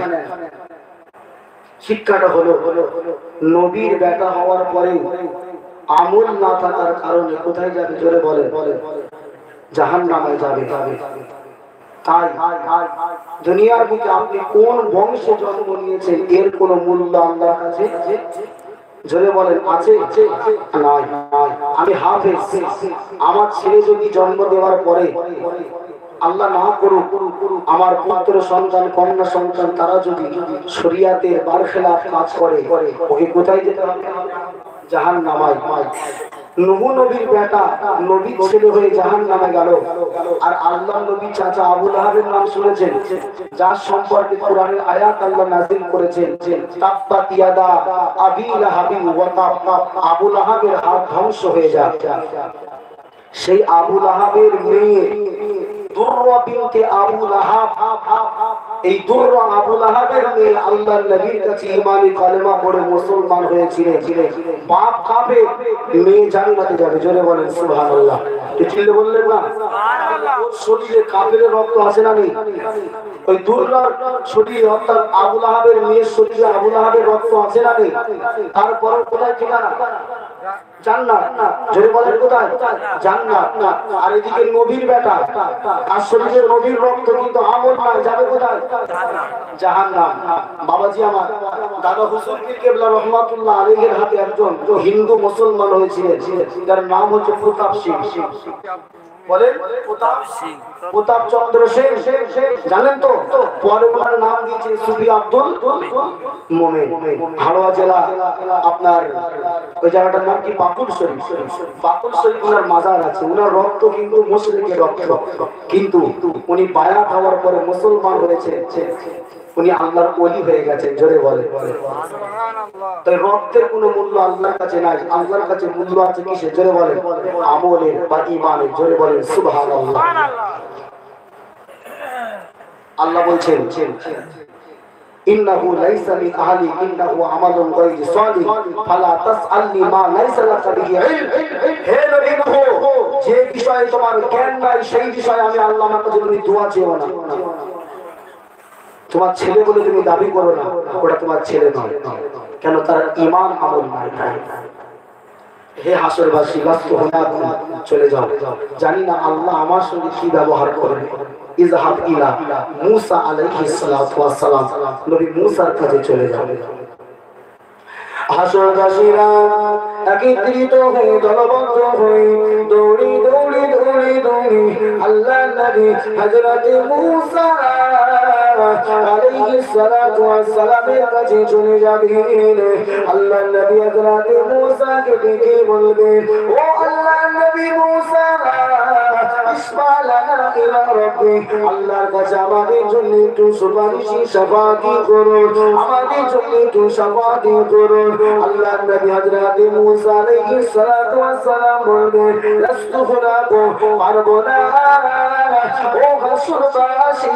শিক্ষাটা হলো নবীর বেটা হওয়ার পরে আমল না থাকার কারণে কোথায় যাবে? জোরে বলে, জাহান্নামে যাবে। তাই দুনিয়ার বুকে আপনি কোন বংশে জন্ম নিয়েছেন এর কোন মূল্য আল্লাহর কাছে জোরে বলেন আছে? নাই। আমি হাফেজ, আমার ছেলে যদি জন্ম দেওয়ার পরে আল্লাহ না করুক আমার পুত্র সন্তান কন্যা সন্তান তারা যদি শরিয়াতের বারখেলাফ কাজ করে, ওকে কোথায় যেতে হবে? জাহান্নামায়। নূহ নবীর বেটা নবী ছেলে হয়ে জাহান্নামে গেল। আর আল্লাহ নবী চাচা আবু লাহাবের নাম শুনেছেন, যার সম্পর্কে কোরআনের আয়াত আল্লাহ নাযিল করেছেন তাব্বাত ইয়াদা আবি লাহাবিন ওয়া তাব, আবু লাহাবের হাত ধ্বংস হয়ে যায়। সেই আবু লাহাবের মেয়ে দুররা বিনতে আবু লাহাব, এই দুররা আবু লাহাবের মেয়ে আল্লাহর নবীর কাছে ঈমানি কালেমা পড়ে মুসলমান হয়েছিলেন। বাপ কাফের, মেয়ে জান্নাতে যাবে। জোরে বলেন সুবহানাল্লাহ। চিল্লে বললেন না সুবহানাল্লাহ। ওর শরীরে কাফেরের রক্ত আছে না নেই? ওই দুররার শরীরে অর্থাৎ আবু লাহাবের মেয়ের শরীরে আবু লাহাবের রক্ত আছে না নেই? তারপর কোথায় ঠিকানা? জান্নাত। জোরে বলেন কোথায়? জান্নাত। আর এদিকে নবীর বেটা, আর শরীরে নবীর রক্ত কিন্তু আমল নাই, যাবে কোথায়? জাহান্নাম। বাবাজি আমার দাদা হুজুর পীর কেবলা রহমাতুল্লাহ আলাইহির হাতে একজন হিন্দু মুসলমান হয়েছিলেন, যার নাম হচ্ছে প্রতাপ সিং। বলেন প্রতাপ চন্দ্র সেন, জানেন তো? পরে ওনার নাম দিয়েছে সুফি আব্দুল মোমেন। হাওড়া জেলা আপনার ওই জায়গাটার নাম কি? বাকুল শরীফ। বাকুল শরীফ ওনার মাজার আছে। ওনার রক্ত কিন্তু মুশরিকের রক্ত, কিন্তু উনি বায়াত হওয়ার পরে মুসলমান হয়েছে, উনি আল্লাহর ওলি হয়ে গেছেন। জোরে বলে তাই রক্তের কোনো মূল্য আল্লাহর কাছে নাই। আল্লাহর কাছে মূল্য আছে কিসে? জোরে বলে আমলের বা ঈমানের। জোরে বলেন সুবহানাল্লাহ। আল্লাহ বলছেন ইন্নাহু লাইসা মিন আহলি ইন্নাহু আমালুন গায়রু সালিহ ফালা তাসআলনি মা লাইসা লাকা বিহি ইলম। হে নবী নূহ, যে বিষয়ে তোমার জ্ঞান নাই সেই বিষয়ে আমি আল্লাহ আমার কাছে তুমি দোয়া চেও না। তোমার ছেলে বলে তুমি দাবি করো না, ওটা তোমার ছেলে নয়। কেন? তার ঈমান আমল নাই। হে হাসরবাসী লাস্তুহুনাকুম, চলে যাও, জানি না আল্লাহ আমার সঙ্গে কি ব্যবহার করবে। ইযহাব ইলা মূসা আলাইহিস সালাতু ওয়াস সালাম, নবী মূসার কাছে চলে যাও। হাসরবাসীরা একত্রিত হয়ে দলবদ্ধ হয়ে দৌড়ি দৌড়ি দৌড়ি দৌড়ি আল্লাহ নবী হযরত মূসা আলাইহিস সালাতু ওয়াস সালামের কাছে চলে যাবেন। আল্লাহ নবী হযরত মূসাকে ডেকে বলবেন, ও আল্লাহ নবী মূসা, ইসমা লানা ইলা রাব্বিক, আল্লাহর কাছে আমাদের জন্য একটু সুপারিশি শাফাআতি করুন, আমাদের জন্য একটু শাফাআতি করুন। আল্লাহ নবী হযরত মূসা আলাইহিস সালাতু ওয়াস সালাম বলবেন, লাস্তু হুনাকুম, পারবো না। ও হাসরবাসী,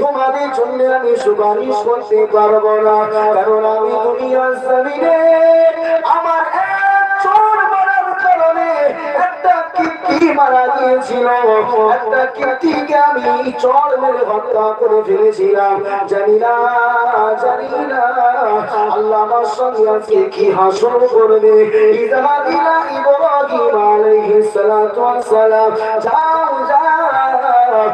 তোমাদের জন্য আমি সুপারিশ করতে পারবো না, কারণ আমি দুনিয়ার জমিনে আমার এক চোর মারার কারণে একটা কীর্তি মারা গিয়েছিল, একটা কীর্তিকে আমি চোর মেরে হত্যা করে ফেলেছিলাম। জানি না আল্লাহ আমার সঙ্গে আজকে কি হাসর করবে। ইযহাব ইলা ইব্রাহিম আলাইহিস সালাতু ওয়াস সালাম, যাও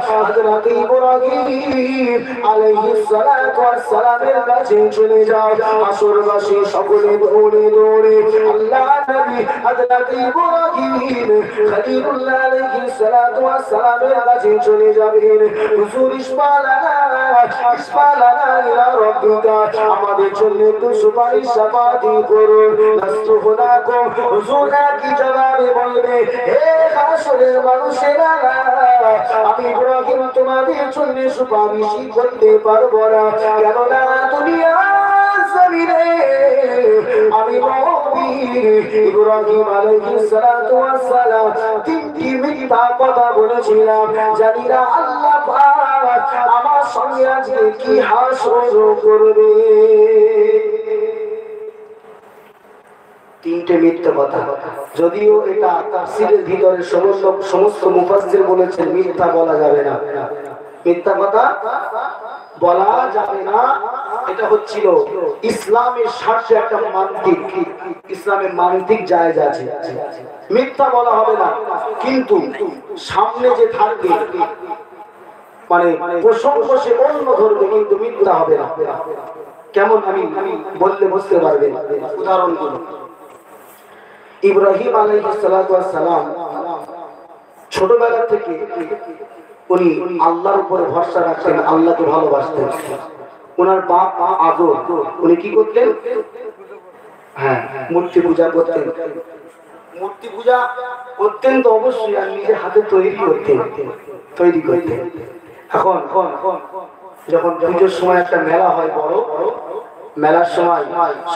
হযরত ইব্রাহিম আলাইহিস সালাতু ওয়াস সালামের কাছে চলে যাও। হাসরবাসী সকলে দৌড়ে দৌড়ে আল্লাহ নবী হযরত ইব্রাহিম খলিলুল্লাহ আলাইহিস সালাতু ওয়াস সালামের কাছে চলে যাবেন। হুজুর ইসমা লানা ইলা রাব্বিকা, আমাদের জন্য একটু সুপারিশ শাফাআতি করুন। লাস্তু হুনাকুম, হুজুর কি জবাবে বলবে, হে হাসরের মানুষেরা, আমি ইব্রাহিম তোমাদের জন্য সুপারিশই করতে পারবো না, কেননা দুনিয়ার জমিনে আমি নবী ইব্রাহিম আলাইহিস সালাতু ওয়াস সালাম তিনটি মিথ্যা কথা বলেছিলাম। জানি না আল্লাহ পাক আমার সঙ্গে আজকে কি হাসর করবে। তিনটে মিথ্যা কথা, যদিও এটা তাফসীরের ভিতরে সমস্ত মুফাসসির বলেছেন মিথ্যা বলা যাবে না, মিথ্যা কথা বলা যাবে না। এটা হচ্ছিল ইসলামের স্বার্থে একটা মানতিক, ইসলামের মানতিক জায়েজ আছে, মিথ্যা বলা হবে না। কিন্তু সামনে যে থাকবে মানে প্রসঙ্গ সে অন্য ধরবে, কিন্তু মিথ্যা হবে না। কেমন আমি বললে বুঝতে পারবেন, উদাহরণগুলো। ইব্রাহিম আলাইহিস সালাতু ওয়াস সালাম ছোটবেলা থেকে উনি আল্লাহর উপরে ভরসা রাখতেন, আল্লাহকে ভালোবাসতেন। ওনার বাপ আদর উনি কি করতেন? হ্যাঁ, মূর্তি পূজা করতেন। মূর্তি পূজা করতেন তো অবশ্যই, আর নিজের হাতে তৈরি করতেন। এখন যখন পুজোর সময় একটা মেলা হয়, বড় মেলার সময়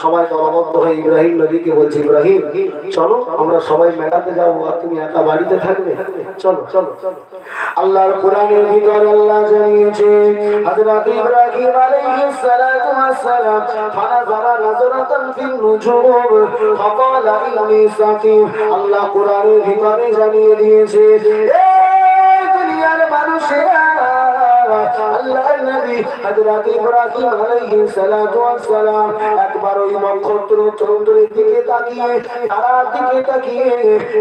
সবাই দলবদ্ধ হয়ে ইব্রাহিম নবীকে বলছে, ইব্রাহিম চলো আমরা সবাই মেলাতে যাবো, আর তুমি একা বাড়িতে থাকবে, চলো চলো। আল্লাহর কোরআনের ভিতর আল্লাহ জানিয়েছে হযরত ইব্রাহিম আলাইহিস সালাতু ওয়াস সালাম ফানাযারা নাযরাতান ফিন নুজুম ফাকালা ইন্নী সাকিম। আল্লাহ কোরআনের ভিতরে জানিয়ে দিয়েছে, এই দুনিয়ার মানুষেরা, আল্লাহর নবী হযরত ইব্রাহিম আলাইহিস সালাতু ওয়াস সালাম একবার ওই নক্ষত্র চন্দ্রের দিকে তাকিয়ে, তারার দিকে তাকিয়ে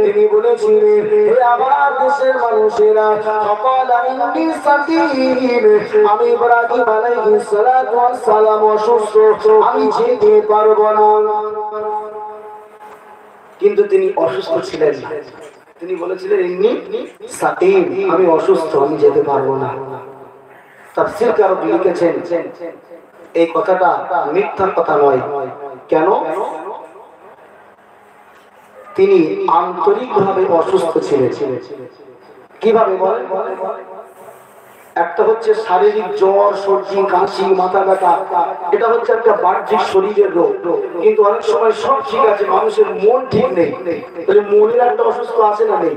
তিনি বলেছিলেন, হে আমার দেশের মানুষেরা, ফাকালা ইন্নী সাকিম, আমি ইব্রাহিম আলাইহিস সালাতু ওয়াস সালাম অসুস্থ, আমি যেতে পারবো না। কিন্তু তিনি অসুস্থ ছিলেন না, তিনি বলেছিলেন ইন্নী সাকিম, আমি অসুস্থ, আমি যেতে পারবো না। তাফসীরকারক লিখেছেন এই কথাটা মিথ্যা কথা নয়। কেন? তিনি আন্তরিকভাবে অসুস্থ ছিলেন। কিভাবে বলেন? একটা হচ্ছে শারীরিক জ্বর, সর্দি, কাশি, মাথা ব্যথা, এটা হচ্ছে একটা বাহ্যিক শরীরের রোগ। কিন্তু অনেক সময় সব ঠিক আছে, মানুষের মন ঠিক নেই, তাহলে মনের একটা অসুস্থ আছে না নেই?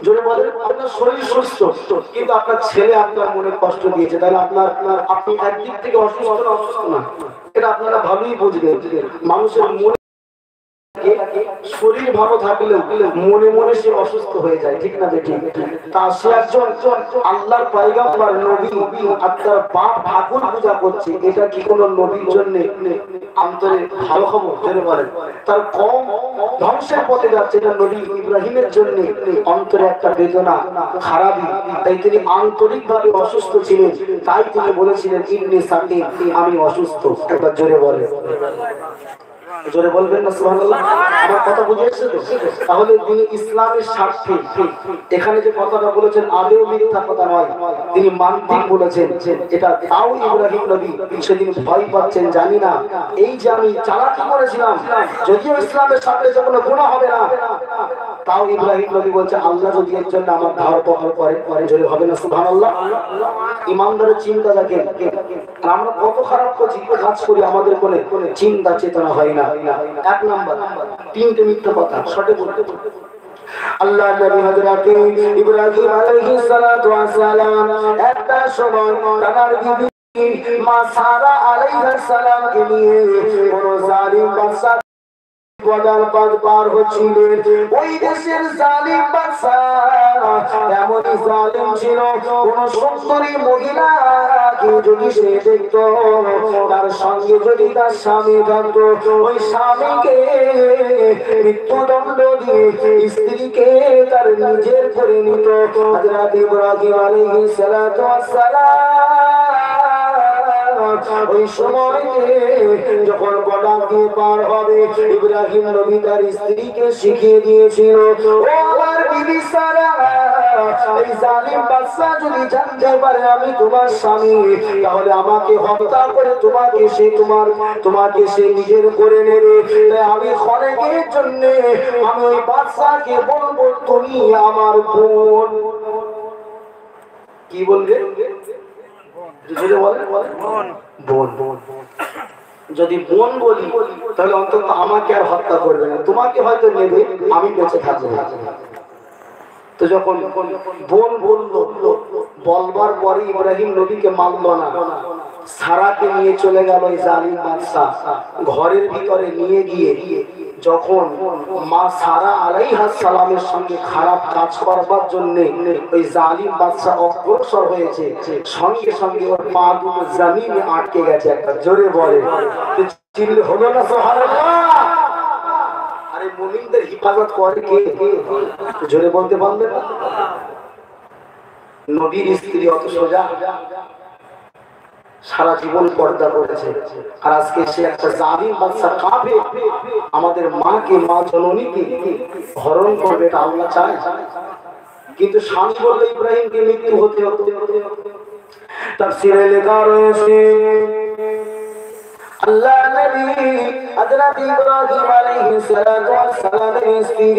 যদি বলেন আপনার শরীর সুস্থ কিন্তু আপনার ছেলে আপনার মনে কষ্ট দিয়েছে, তাহলে আপনি একদিক থেকে অসুস্থ না, এটা আপনারা ভালোই বুঝবেন। মানুষের মনে শরীর ভালো থাকলেও মনে মনে সে অসুস্থ হয়ে যায়, ঠিক না বেঠিক? তা সে একজন আল্লাহর পয়গম্বর নবী আর তার বাপ ঠাকুর পূজা করছে, এটা কি কোনো নবীর জন্য অন্তরে ভালো খবর? জেনে বলেন। তার কম ধ্বংসের পথে যাচ্ছে, এটা নবী ইব্রাহিমের জন্য অন্তরে একটা বেদনা, খারাপই। তাই তিনি আন্তরিকভাবে অসুস্থ ছিলেন, তাই তিনি বলেছিলেন ইন্নী সাকিম, আমি অসুস্থ। একবার জোরে বলেন, জোরে বলবেন না সুবহানাল্লাহ? আমার কথা বুঝে এসেছে তো? তাহলে তিনি ইসলামের স্বার্থে এখানে যে কথাটা বলেছেন আদেও মিথ্যা কথা নয়, তিনি মানতিক বলেছেন। এটা তাও ইব্রাহিম নবী সেদিন ভয় পাচ্ছেন, জানি না এই যে আমি চালাকি করেছিলাম, যদিও ইসলামের স্বার্থে যে কোনো গুনাহ হবে না, তাও ইব্রাহিম নবী বলছে আল্লাহ যদি এর জন্য আমার ধার পকর করে, জোরে হবে না সুবহানাল্লাহ? ইমানদারের চিন্তা দেখেন, আর আমরা কত খারাপ কাজ করি, আমাদের কোনো চিন্তা চেতনা হয় না। এক নাম্বার, তিনটে মিথ্যা কথা শর্টে বলতে। আল্লাহ নবী হযরত ইব্রাহিম আলাইহিস সালাতু ওয়াস সালাম একটা সময় তার বিবি মা সারা আলাইহিস সালাম কে নিয়ে কোন জালিম বাদশা বর্ডার পার হচ্ছিলেন। ওই দেশের জালিম বাদশা এমনই জালিম ছিল, কোন সুন্দরী মহিলা যদি সে দেখত, তার সঙ্গে যদি তার স্বামী থাকতো, ওই স্বামীকে মৃত্যুদণ্ড দিয়ে স্ত্রীকে তার নিজের করে নিত। হযরত ইব্রাহিম আলাইহিস সালাতু ওয়াস সালাম ওই সময় যখন বর্ডার দিয়ে পার হবে, ইব্রাহিম নবী তার স্ত্রীকে শিখিয়ে দিয়েছিল, ও আমার বিবি সারা, এই জালিম বাদশা যদি জানতে পারে আমি তোমার স্বামী, তাহলে আমাকে হত্যা করে তোমাকে সে নিজের করে নেবে। আমি ক্ষণেকের জন্য আমি ওই বাদশাকে বলবো তুমি আমার বোন। কি বলবে? যদি বোন বলি তাহলে অন্তত আমাকে আর হত্যা করবে না, তোমাকে হয়তো নেবে, আমি বেঁচে থাকবো। তো যখন বোন বলল, বলবার পরে ইব্রাহিম নবীকে মানল না, সারাকে নিয়ে চলে গেল ওই জালিম বাদশা। ঘরের ভিতরে নিয়ে গিয়ে যখন মা সারা আলাইহিস সালামের সঙ্গে খারাপ কাজ করবার জন্য ওই জালিম বাদশা অগ্রসর হয়েছে, সঙ্গে সঙ্গে ওর পা দুটো জমিনে আটকে গেছে। একটা জোরে বলে চিল্লে হলো না সুবহানাল্লাহ? আরে মুমিনদের হিফাজত করে কে? জোরে বলতে পারবে না? নবীর স্ত্রী অত সোজা, সারা জীবন পর্দা করেছে, আর আজকে সে একটা জালিম বাদশা কাঁপে আমাদের মাকে, মা জননীকে হরণ করবে, এটা আল্লাহ চায়। কিন্তু স্বামী বললে ইব্রাহিমকে মৃত্যু হতে হতো। তাফসীরে লেখা রয়েছে আল্লাহ নবী হযরত ইব্রাহিম আলাইহিস সালাতু ওয়াস সালামের স্ত্রী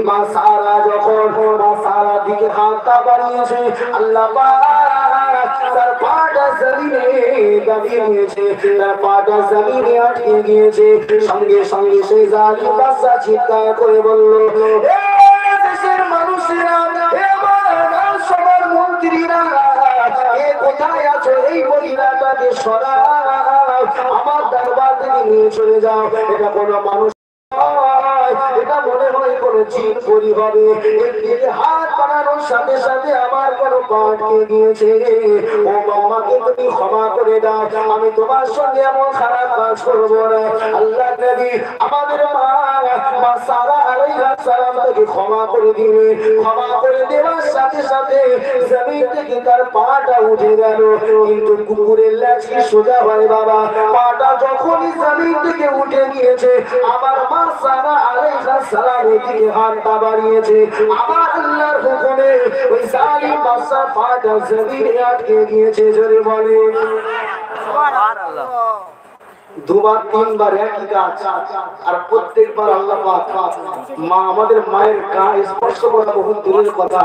মা সারা যখন মা সারা দিকে হাতটা বাড়িয়েছে, আল্লাহ পাক তার পাটা জমিনে দাবিয়ে নিয়েছে, তার পাটা জমিনে আটকে গিয়েছে। সঙ্গে সঙ্গে সেই জালিম বাদশা চিৎকার করে বলল, এ দেশের মানুষেরা, এ আমার সবার মন্ত্রীরা, এ কোথায় আছো? এই মহিলাটাকে সরাও, আমার দরবার থেকে নিয়ে চলে যাও। এটা কোনো মানুষ, এটা মনে হয় কোন জিন পরি হবে। এর দিকে হাত বানানোর সাথে সাথে আমার কোন পাটকে গিয়েছে। ও আমাকে তুমি ক্ষমা করে দাও, আমি তোমার সঙ্গে এমন খারাপ কাজ করবো না। আল্লাহ নবী আমাদের মা সারা আলাইহিস সালাম তাকে ক্ষমা করে দিলে, ক্ষমা করে দেওয়ার সাথে সাথে জমিন থেকে তার পাটা উঠে গেল। কিন্তু কুকুরের লেজ কি সোজা হয় বাবা? পাটা যখনই জমিন থেকে উঠে গিয়েছে, আমার মা সারা আলাইহিস সালামের দিকে হাতটা বাড়িয়েছে, আমার আল্লাহর হুকুমে ওই জালিম বাদশা পাটা জমিনে আটকে গিয়েছে। জোরে বলে সুবহানাল্লাহ। দুবার তিনবার একই কাজ, আর প্রত্যেকবার আল্লাহ পাক মা আমাদের মায়ের গায়ে স্পর্শ করা বহু দূরের কথা,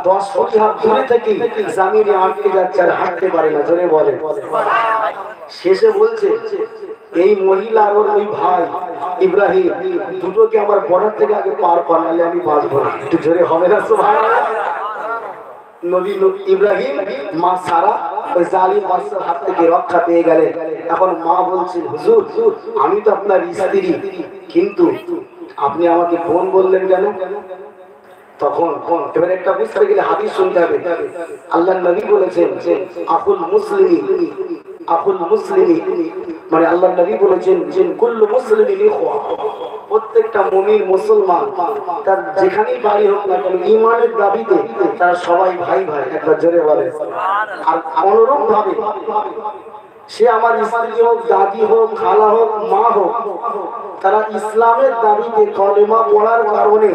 10 ফুট হাত দূরে থেকে জমিনে আটকে যাচ্ছে আর হাঁটতে পারে না। জোরে বলে। শেষে বলছে এই মহিলা আর ওই ভাই ইব্রাহিম দুটোকে আমার বর্ডার থেকে আগে পার করালে আমি বাঁচবো না। একটু জোরে হবে না সুবহানাল্লাহ? নবী ইব্রাহিম মা সারা ওই জালিম বাদশার হাত থেকে রক্ষা পেয়ে গেলেন। এখন মা বলছেন, হুজুর আমি তো আপনার স্ত্রী, কিন্তু আপনি আমাকে বোন বললেন কেন? তখন এবার একটা বুঝতে গেলে হাদিস শুনতে হবে। আল্লাহর নবী বলেছেন আকুল মুসলিমি, আকুল মুসলিমি মানে আল্লাহর নবী বলেছেন যে কুল্লু মুসলিমিন ইখওয়া, প্রত্যেকটা মুমিন মুসলমান তার যেখানেই বাড়ি হোক না কেন ঈমানের দাবিতে তারা সবাই ভাই ভাই। একবার জোরে বলে। আর অনুরূপ ভাবে সে আমার স্ত্রী হোক, দাদি হোক, খালা হোক, মা হোক, তারা ইসলামের দাবিতে কলেমা পড়ার কারণে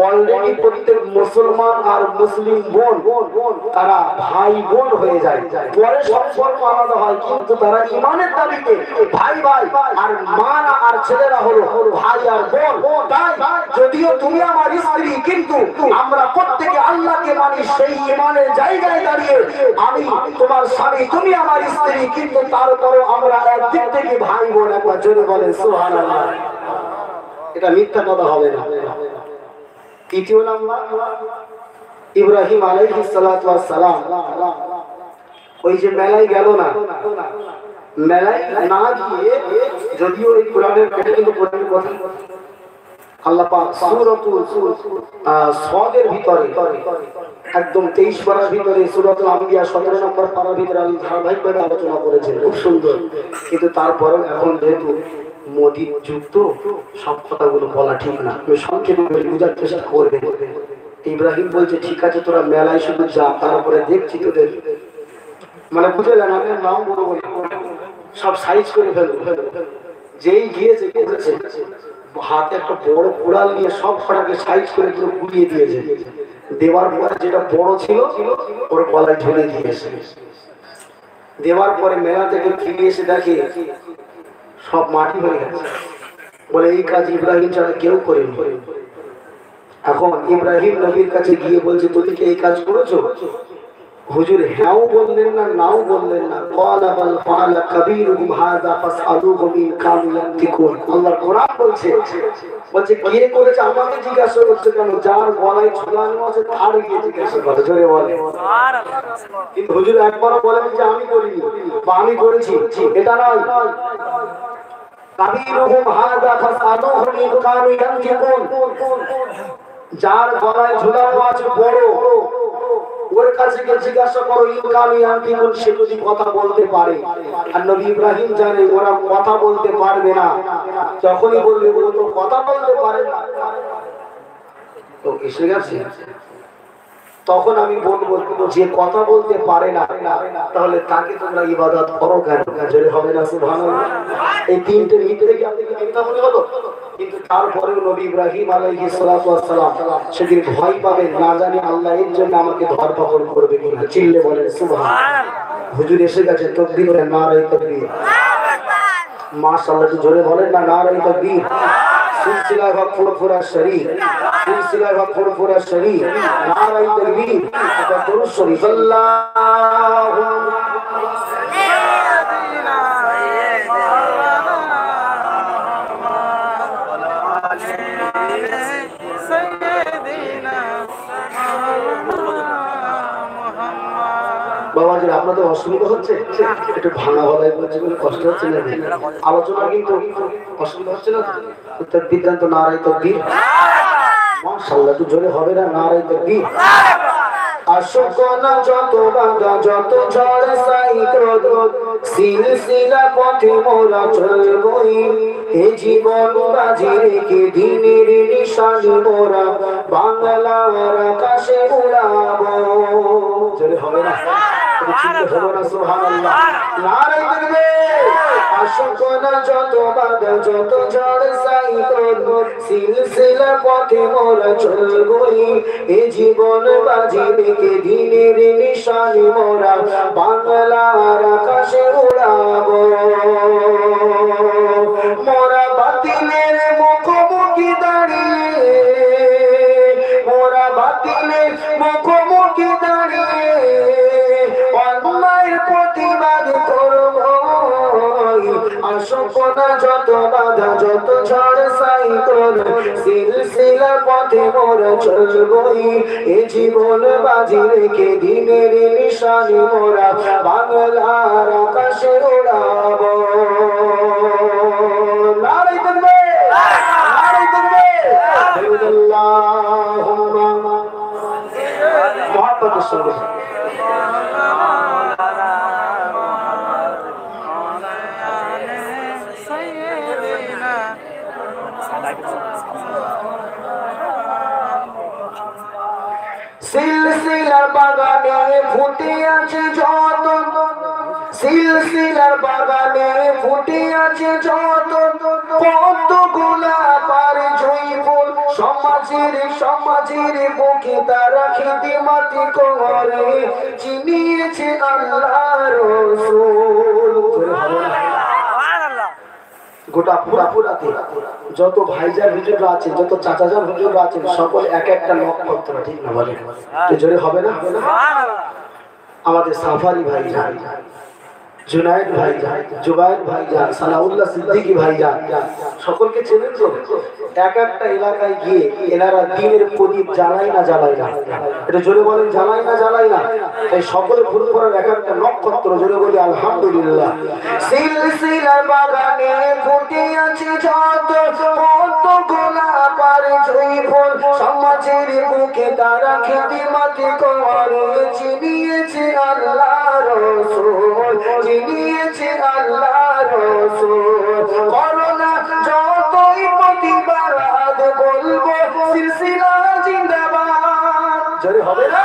অলরেডি প্রত্যেক মুসলমান আর মুসলিম বোন তারা ভাই বোন হয়ে যায়। পরে সম্পর্ক আলাদা হয়, কিন্তু তারা ইমানের দাবিতে ভাই ভাই। আর মা আর ছেলেরা হলো ভাই আর বোন। তাই যদিও তুমি আমার স্ত্রী, কিন্তু আমরা প্রত্যেকে আল্লাহকে মানি। সেই ইমানের জায়গায় দাঁড়িয়ে আমি তোমার স্বামী, তুমি আমার স্ত্রী, কিন্তু তারপরও আমরা একদিক থেকে ভাই বোন। একবার জোরে বলেন সুবহানাল্লাহ। এটা মিথ্যা কথা হবে না। তৃতীয় নাম্বার, ইব্রাহিম আলাইহিস সালাতু ওয়াস সালাম ওই যে মেলায় গেল না, মেলায় না গিয়ে, যদিও এই কোরআনের পেটে কিন্তু কোরআনের কথা আল্লাহ পাক সূরাতুল সাদের ভিতরে একদম 23 পারার ভিতরে সূরাতুল আম্বিয়া 17 নম্বর পারার ভিতরে আল্লাহ ধারাবাহিকভাবে আলোচনা করেছেন, খুব সুন্দর। কিন্তু তারপরেও এখন যেহেতু মোদির যুক্ত, সব কথাগুলো বলা ঠিক না, আমি সংক্ষেপে বোঝার চেষ্টা করবে। ইব্রাহিম বলছে ঠিক আছে তোরা মেলায় শুধু যা, তারপরে দেখছি তোদের, মানে বুঝে যান, আমি নাম বলবো না, সব সাইজ করে ফেলবো। যেই গিয়েছে করেছে, হাতে একটা বড় কোড়াল নিয়ে সব কটাকে সাইজ করে পুরো গুলিয়ে দিয়েছে। দেওয়ার পরে যেটা বড় ছিল ওর গলায় ঝুলে দিয়েছে। দেওয়ার পরে মেলা থেকে ফিরে এসে দেখে সব মাটি হয়ে গেছে। বলে এই কাজ ইব্রাহিম ছাড়া কেউ করেনি। এখন ইব্রাহিম নবীর কাছে গিয়ে বলছে তুমি কি এই কাজ করেছো? হুজুর হ্যাঁও বললেন না, নাও বললেন না। ক্বালা বাল ফাআলা কাবীরুহুম হাযা ফাসআলুহুম ইন কানু ইয়ানতিকুন। আল্লাহর কোরআন বলছে কে করেছে আমাকে জিজ্ঞাসা করছে কেন? যার গলায় ঝুলানো আছে তার গিয়ে জিজ্ঞাসা করে। জোরে বলে সুবহানাল্লাহ। কিন্তু হুজুর একবারও বলেন যে আমি করিনি বা আমি করেছি, এটা নয়। কাবীরুহুম হাযা ফাসআলুহুম ইন কানু ইয়ানতিকুন। যার গলায় ঝুলানো আছে বড়, ওর কাছে গিয়ে জিজ্ঞাসা করো ইনকামি আনতিকুন, সে যদি কথা বলতে পারে। আর নবী ইব্রাহিম জানে ওরা কথা বলতে পারবে না। যখনই বলবে ও তো কথা বলতে পারে না, তো এসে গেছে। তখন আমি বলবো যে কথা বলতে পারে না, তাহলে তাকে তোমরা ইবাদত করো কেন? জোরে হবে না সুবহানাল্লাহ। এই তিনটে ভিতরে কি আপনি চিন্তা মনে হলো? কিন্তু তারপরেও নবী ইব্রাহিম আলাইহিস সালাতু ওয়াস সালাম সেদিন ভয় পাবেন, না জানি আল্লাহ এর জন্য আমাকে ধরপাকড় করবে কিনা। চিল্লে বলেন সুবহানাল্লাহ। হুজুর এসে গেছে, তাকবীর বলেন, নারে তাকবীর, মাশাআল্লাহ। জোরে বলেন না, নারে তাকবীর। সিলসিলা হক ফুরফুরা শরীফ, সিলসিলা হক ফুরফুরা শরীফ, নারে তাকবীর। এটা দরুদ শরীফ। আল্লাহু বাবাজির আপনাদের অসুবিধা হচ্ছে? একটু ভাঙা গলায় বলছে, কষ্ট হচ্ছে না? আলোচনা কিন্তু অসুবিধা হচ্ছে না? তাকবীর দেন তো, নারে তাকবীর। মাশাআল্লাহ, একটু জোরে হবে না? নারে তাকবীর। আশোকনা যত বাধা, যত ঝড় সাইক্রোদ, সিলসিলা পথে মোরা চলবই। এ জীবন বাজি রেখে দিনের নিশানি মোরা বাংলার আকাশে উড়াবো। জোরে হবে না? সুবহানাল্লাহ, নারে তাকবীর। আশোকনা যত বাধা, যত ঝড় সাইক্রোদ, সিলসিলা পথে মোরা চলবই। এ জীবন বাজি রেখে দিনের নিশানি মোরা বাংলার আকাশে উড়াবো। মোরা বাতিলের মুখোমুখি দাঁড়িয়ে, মোরা বাতিলের মুখোমুখি দাঁড়িয়ে অন্যায়ের প্রতিবাদ করব। আশোকনা যত বাধা, যত ঝড় সাইক্লোন, সিলসিলা পথে মোরা চলবই। এ জীবন বাজি রেখে দিনের নিশানি মোরা বাংলার আকাশে উড়াবো। নারে তাকবীর, নারে তাকবীর। সঙ্গে সিলসিলার বাগানে ফুটে আছে যত, সিলসিলার বাগানে ফুটে আছে যত, কত গোলাপ আর জুঁই ফুল, সমাজের বুকে তারা খিদমতি করে, চিনিয়েছে আল্লাহ রাসূল। গোটা পুরাতে যত ভাইজান হুজুররা আছেন, যত চাচাজান হুজুররা আছেন, সকল এক একটা নক্ষত্র, ঠিক না বলেন? জোরে হবে না? আমাদের সাফারি ভাইজান, জুনায়েদ ভাইজান, জুবায়ের ভাইজান, সানাউল্লাহ সিদ্দিকী ভাইজান, সকলকে চেনেন তো? এক একটা এলাকায় গিয়ে এনারা দিনের প্রদীপ জ্বালায় না জ্বালায় না? এটা জোরে বলেন, জ্বালায় না জ্বালায় না? তাই সকলে ফুরফুরার এক একটা নক্ষত্র, জোরে বলি আলহামদুলিল্লাহ। সিলসিলার বাগানে ফুটে আছে যত, কত গোলাপ আর জুঁই ফুল, সমাজের বুকে তারা খিদমতি করে, চিনিয়েছে আল্লাহ রাসূল, চিনিয়েছে আল্লাহ রাসূল। করোনা যতই প্রতিবাদ বলবো, সিলসিলা জিন্দাবাদ। জোরে হবে না?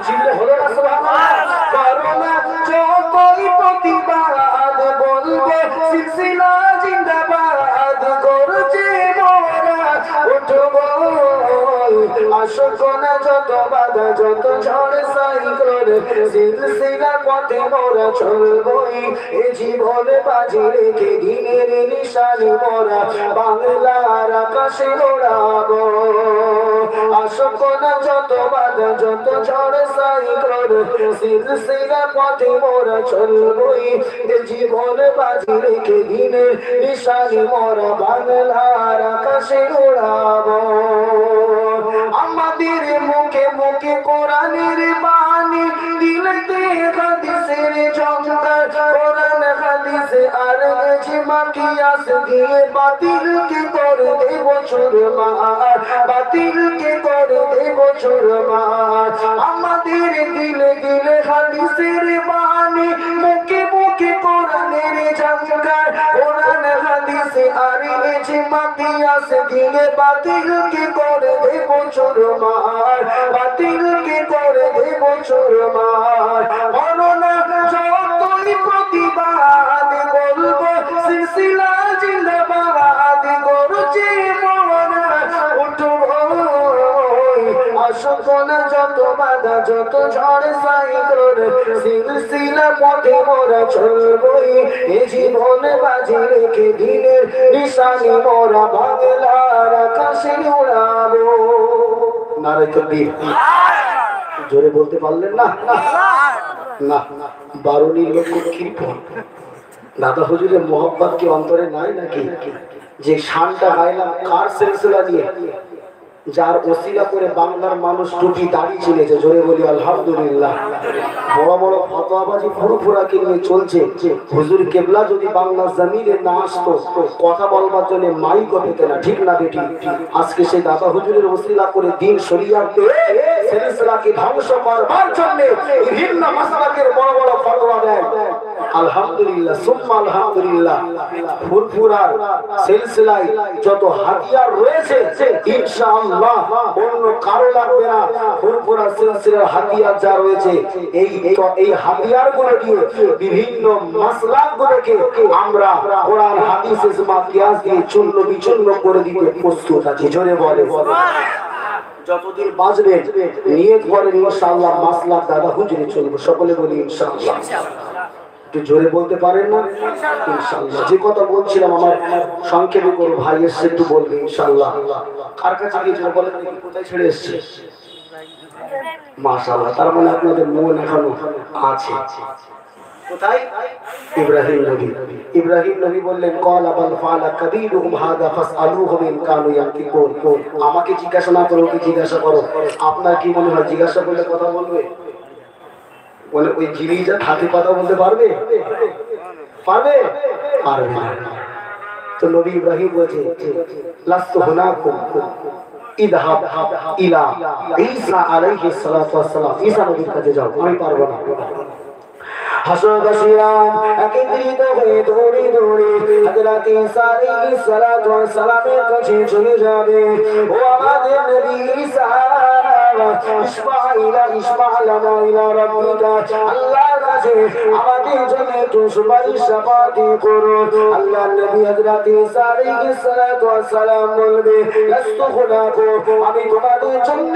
জিন্দা হলো না সুবহানাল্লাহ। করোনা যতই প্রতিবাদ বলবো, সিলসিলা জিন্দাবাদ। করছে মোরা উঠবো, আসুক না যত বাধা, যত ঝড় সাইক্লোন, সিলসিলা পথে মোরা চলবই। এ জীবন বাজি রেখে দিনের নিশানি মোরা বাংলার আকাশে ওড়াবো। আসুক না যত বাধা, যত ঝড় সাইক্লোন, সিলসিলা পথে মোরা চলবই। এ জীবন বাজি রেখে দিনের নিশানি মোরা বাংলার আকাশে ওড়াবো। আমাদের মুখে মুখে কোরআনের বাণী, দিলতে হাদিসের জঙ্গল, কোরআন হাদিসে আর ইজমা কিয়াস দিয়ে বাতিলকে করে দেব চুরমার, বাতিলকে করে দেব চুরমার। আমাদের দিলে দিলে হাদিসের বাণী, মুখে মুখে কোরআনের জঙ্গল, কোরআন হাদিসে আর ইজমা কিয়াস দিয়ে বাতিলকে করে দেব চুরমার, বাতিলকে করে দেব চুরমার। করোনা যতই প্রতিবাদ বলবো, সিলসিলা জিন্দাবাদ। করছে মোরা উঠবো, আসুক না যত বাধা, যত ঝড় সাইক্লোন, সিলসিলা পথে মোরা চলবই। এ জীবন বাজি রেখে দিনের নিশানি মোরা বাংলার আকাশে উড়াবো। নারে তাকবীর। জোরে বলতে পারলেন না? না, বারুণীর লোক কীর্তন, দাদা হুজুরের মোহাব্বত কি অন্তরে নাই নাকি? যে শানটা গাইলাম কার সিলসিলা নিয়ে, যার ওসিলা করে বাংলার মানুষ টুপি দাড়ি চিনেছে, জোরে বলি আলহামদুলিল্লাহ। বড় বড় ফতোয়াবাজি ফুরফুরাকে নিয়ে চলছে। হুজুর কেবলা যদি বাংলা জমিনে না আসতো, কথা বলবার জন্য মাইকও পেতে না, ঠিক না বেটি? আজকে সেই দাদা হুজুরের ওসিলা করে দিন শরিয়াতে সিলসিলাকে ধ্বংস করবার জন্য বিভিন্ন মাসলাকের বড় বড় ফতোয়া দেয়। আলহামদুলিল্লাহ সুম্মা আলহামদুলিল্লাহ। ফুরফুরার সিলসিলায় যত হাতিয়ার রয়েছে, ইনশাআল্লাহ অন্য কারো লাগবে না। ফুরফুরা সিলসিলার হাতিয়ার যা রয়েছে, এই হাতিয়ার গুলো দিয়ে বিভিন্ন মাসলাক গুলোকে আমরা কোরআন হাদিস ইজমা কিয়াস দিয়ে চূর্ণ বিচূর্ণ করে দিতে প্রস্তুত আছি। জোরে বলে যতদিন বাঁচবেন নিয়ত করেন ইনশাআল্লাহ মাসলাক দাদা হুজুরে চলবে। সকলে বলি ইনশাআল্লাহ। একটু জোরে বলতে পারেন না? ইনশাআল্লাহ। যে কথা বলছিলাম আমার সংক্ষেপে করো, ভাই এসে একটু বলবে ইনশাআল্লাহ। কার কাছে গিয়েছিল বলেন দেখি, কোথায় ছেড়ে এসছে? মাশাআল্লাহ, তার মানে আপনাদের মন এখনো আছে। কোথায়? ইব্রাহিম নবী। ইব্রাহিম নবী বললেন ক্বালা বাল ফাআলা কাবীরুহুম হাযা ফাসআলুহুম ইন কানু ইয়ানতিকুন। আমাকে জিজ্ঞাসা না করো, ওকে জিজ্ঞাসা করো। আপনার কি মনে হয় জিজ্ঞাসা করলে কথা বলবে? বলে ওই জিনিসটা হাতে কথা বলতে পারবে? পারবে? পারবে না। তো নবী ইব্রাহিম বলছে লাস্তু হুনাকুম, ইযহাব ইলা ঈসা আলাইহিস সালাতু ওয়াস সালাম, ঈসা নবীর কাছে যাও, আমি পারবো না। হাসরবাসীরা একত্রিত হয়ে দৌড়ে দৌড়ে হযরত ঈসা আলাইহিস সালাতু ওয়াস সালামের কাছে চলে যাবে। ও আমাদের নবী ঈসা, ইসমাঈলা লানা ইলা রাব্বিকা, আল্লাহর কাছে আমাদের জন্য একটু সুপারিশ সাফাতি করো। আল্লাহর নবী হযরত ঈসা আলাইহিস সালাতু ওয়াস সালাম বলবে, লাস্তু খুলাকু, আমি তোমাদের জন্য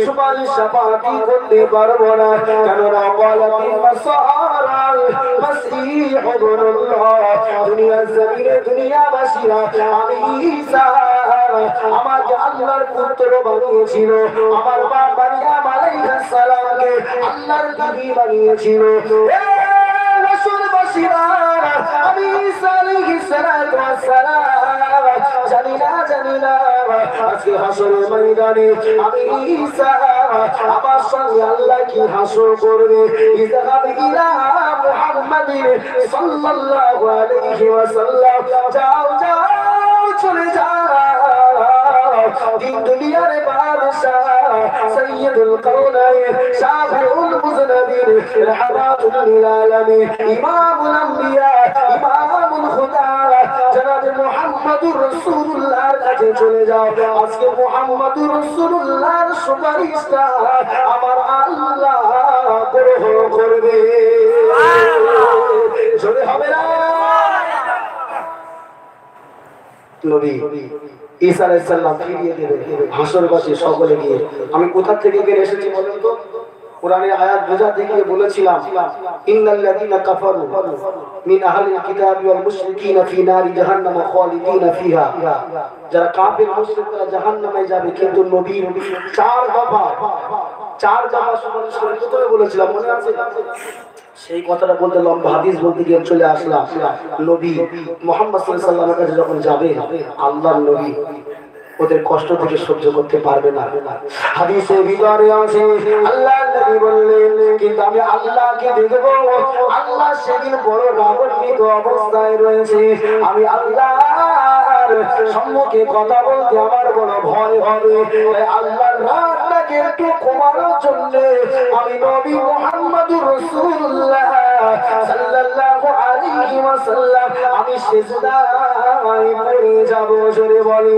সুপারিশ সাফাতি করতে পারবো না। কেননা বলাতিন মাসারাল মাসীহ ইবনুল্লাহ, দুনিয়ার জমিনে দুনিয়াবাসীরা আমি ঈসা আমাকে আল্লাহর পুত্র বানিয়েছিল, আমার মা মারইয়াম আলাইহিস সালামকে আল্লাহর বিবি বানিয়েছিল। রাসূলবাসীরা আমি ঈসা আলাইহিস সালাতু ওয়াস সালাম জানি না আজকে হাসরের ময়দানে আমি ঈসা আমার সঙ্গে আল্লাহ কি হাসর করবে। ইযহাব ইলা মুহাম্মাদিন সাল্লাল্লাহু আলাইহি ওয়াসাল্লাম, যাও চলে যাও দুনিয়ার বাদশাহ সাইয়্যিদুল কাওনাইন শাফিউল মুযনিবিন রাহমাতুল লিল আলামিন ইমামুল আম্বিয়া ইমামুল খুদা জনাব মুহাম্মদুর রাসূলুল্লাহর কাছে চলে যাও। আজকে মুহাম্মদুর রাসূলুল্লাহর সুপারিশটা আমার আল্লাহ গ্রহণ করবে। জোরে হবে না? নবী ঈসা আলাইহিস সালাম ফিরিয়ে দেবে হাসরবাসী সকলে গিয়ে। আমি কোথা থেকে এসেছি বলেন তো? কোরআনের আয়াত বোঝাতে গিয়ে বলেছিলাম, ইন্নাল্লাযীনা কাফারু মিন আহলিল কিতাবি ওয়াল মুশরিকিনা ফি নারি জাহান্নাম খালিদিনা ফিহা, যারা কাফির মুশরিক তারা জাহান্নামে যাবে। কিন্তু নবী চার দফা সুপারিশ করে কোথায় বলেছিলাম মনে আছে? সেই কথাটা বলতে লম্বা হাদিস বলতে গিয়ে চলে আসলাম নবী মুহাম্মদ সাল্লাল্লাহু আলাইহি ওয়াসাল্লামের কাছে যখন যাবে, আল্লাহর নবী ওদের কষ্ট থেকে সহ্য করতে পারবে না। হাদিসে ভিতরে আছে আল্লাহর নবী বললেন, কিন্তু আমি আল্লাহকে দেখব, আল্লাহ সেদিন বড় রাগান্বিত অবস্থায় রয়েছে, আমি আল্লাহর সম্মুখে কথা বলতে আমার বড় ভয় হবে। আল্লাহর রাগটাকে একটু কমানোর জন্য আমি নবী মুহাম্মদুর রাসূলুল্লাহ সাল্লাল্লাহু আলাইহি ওয়াসাল্লাম আমি সিজদায় পড়ে যাব। জোরে বলে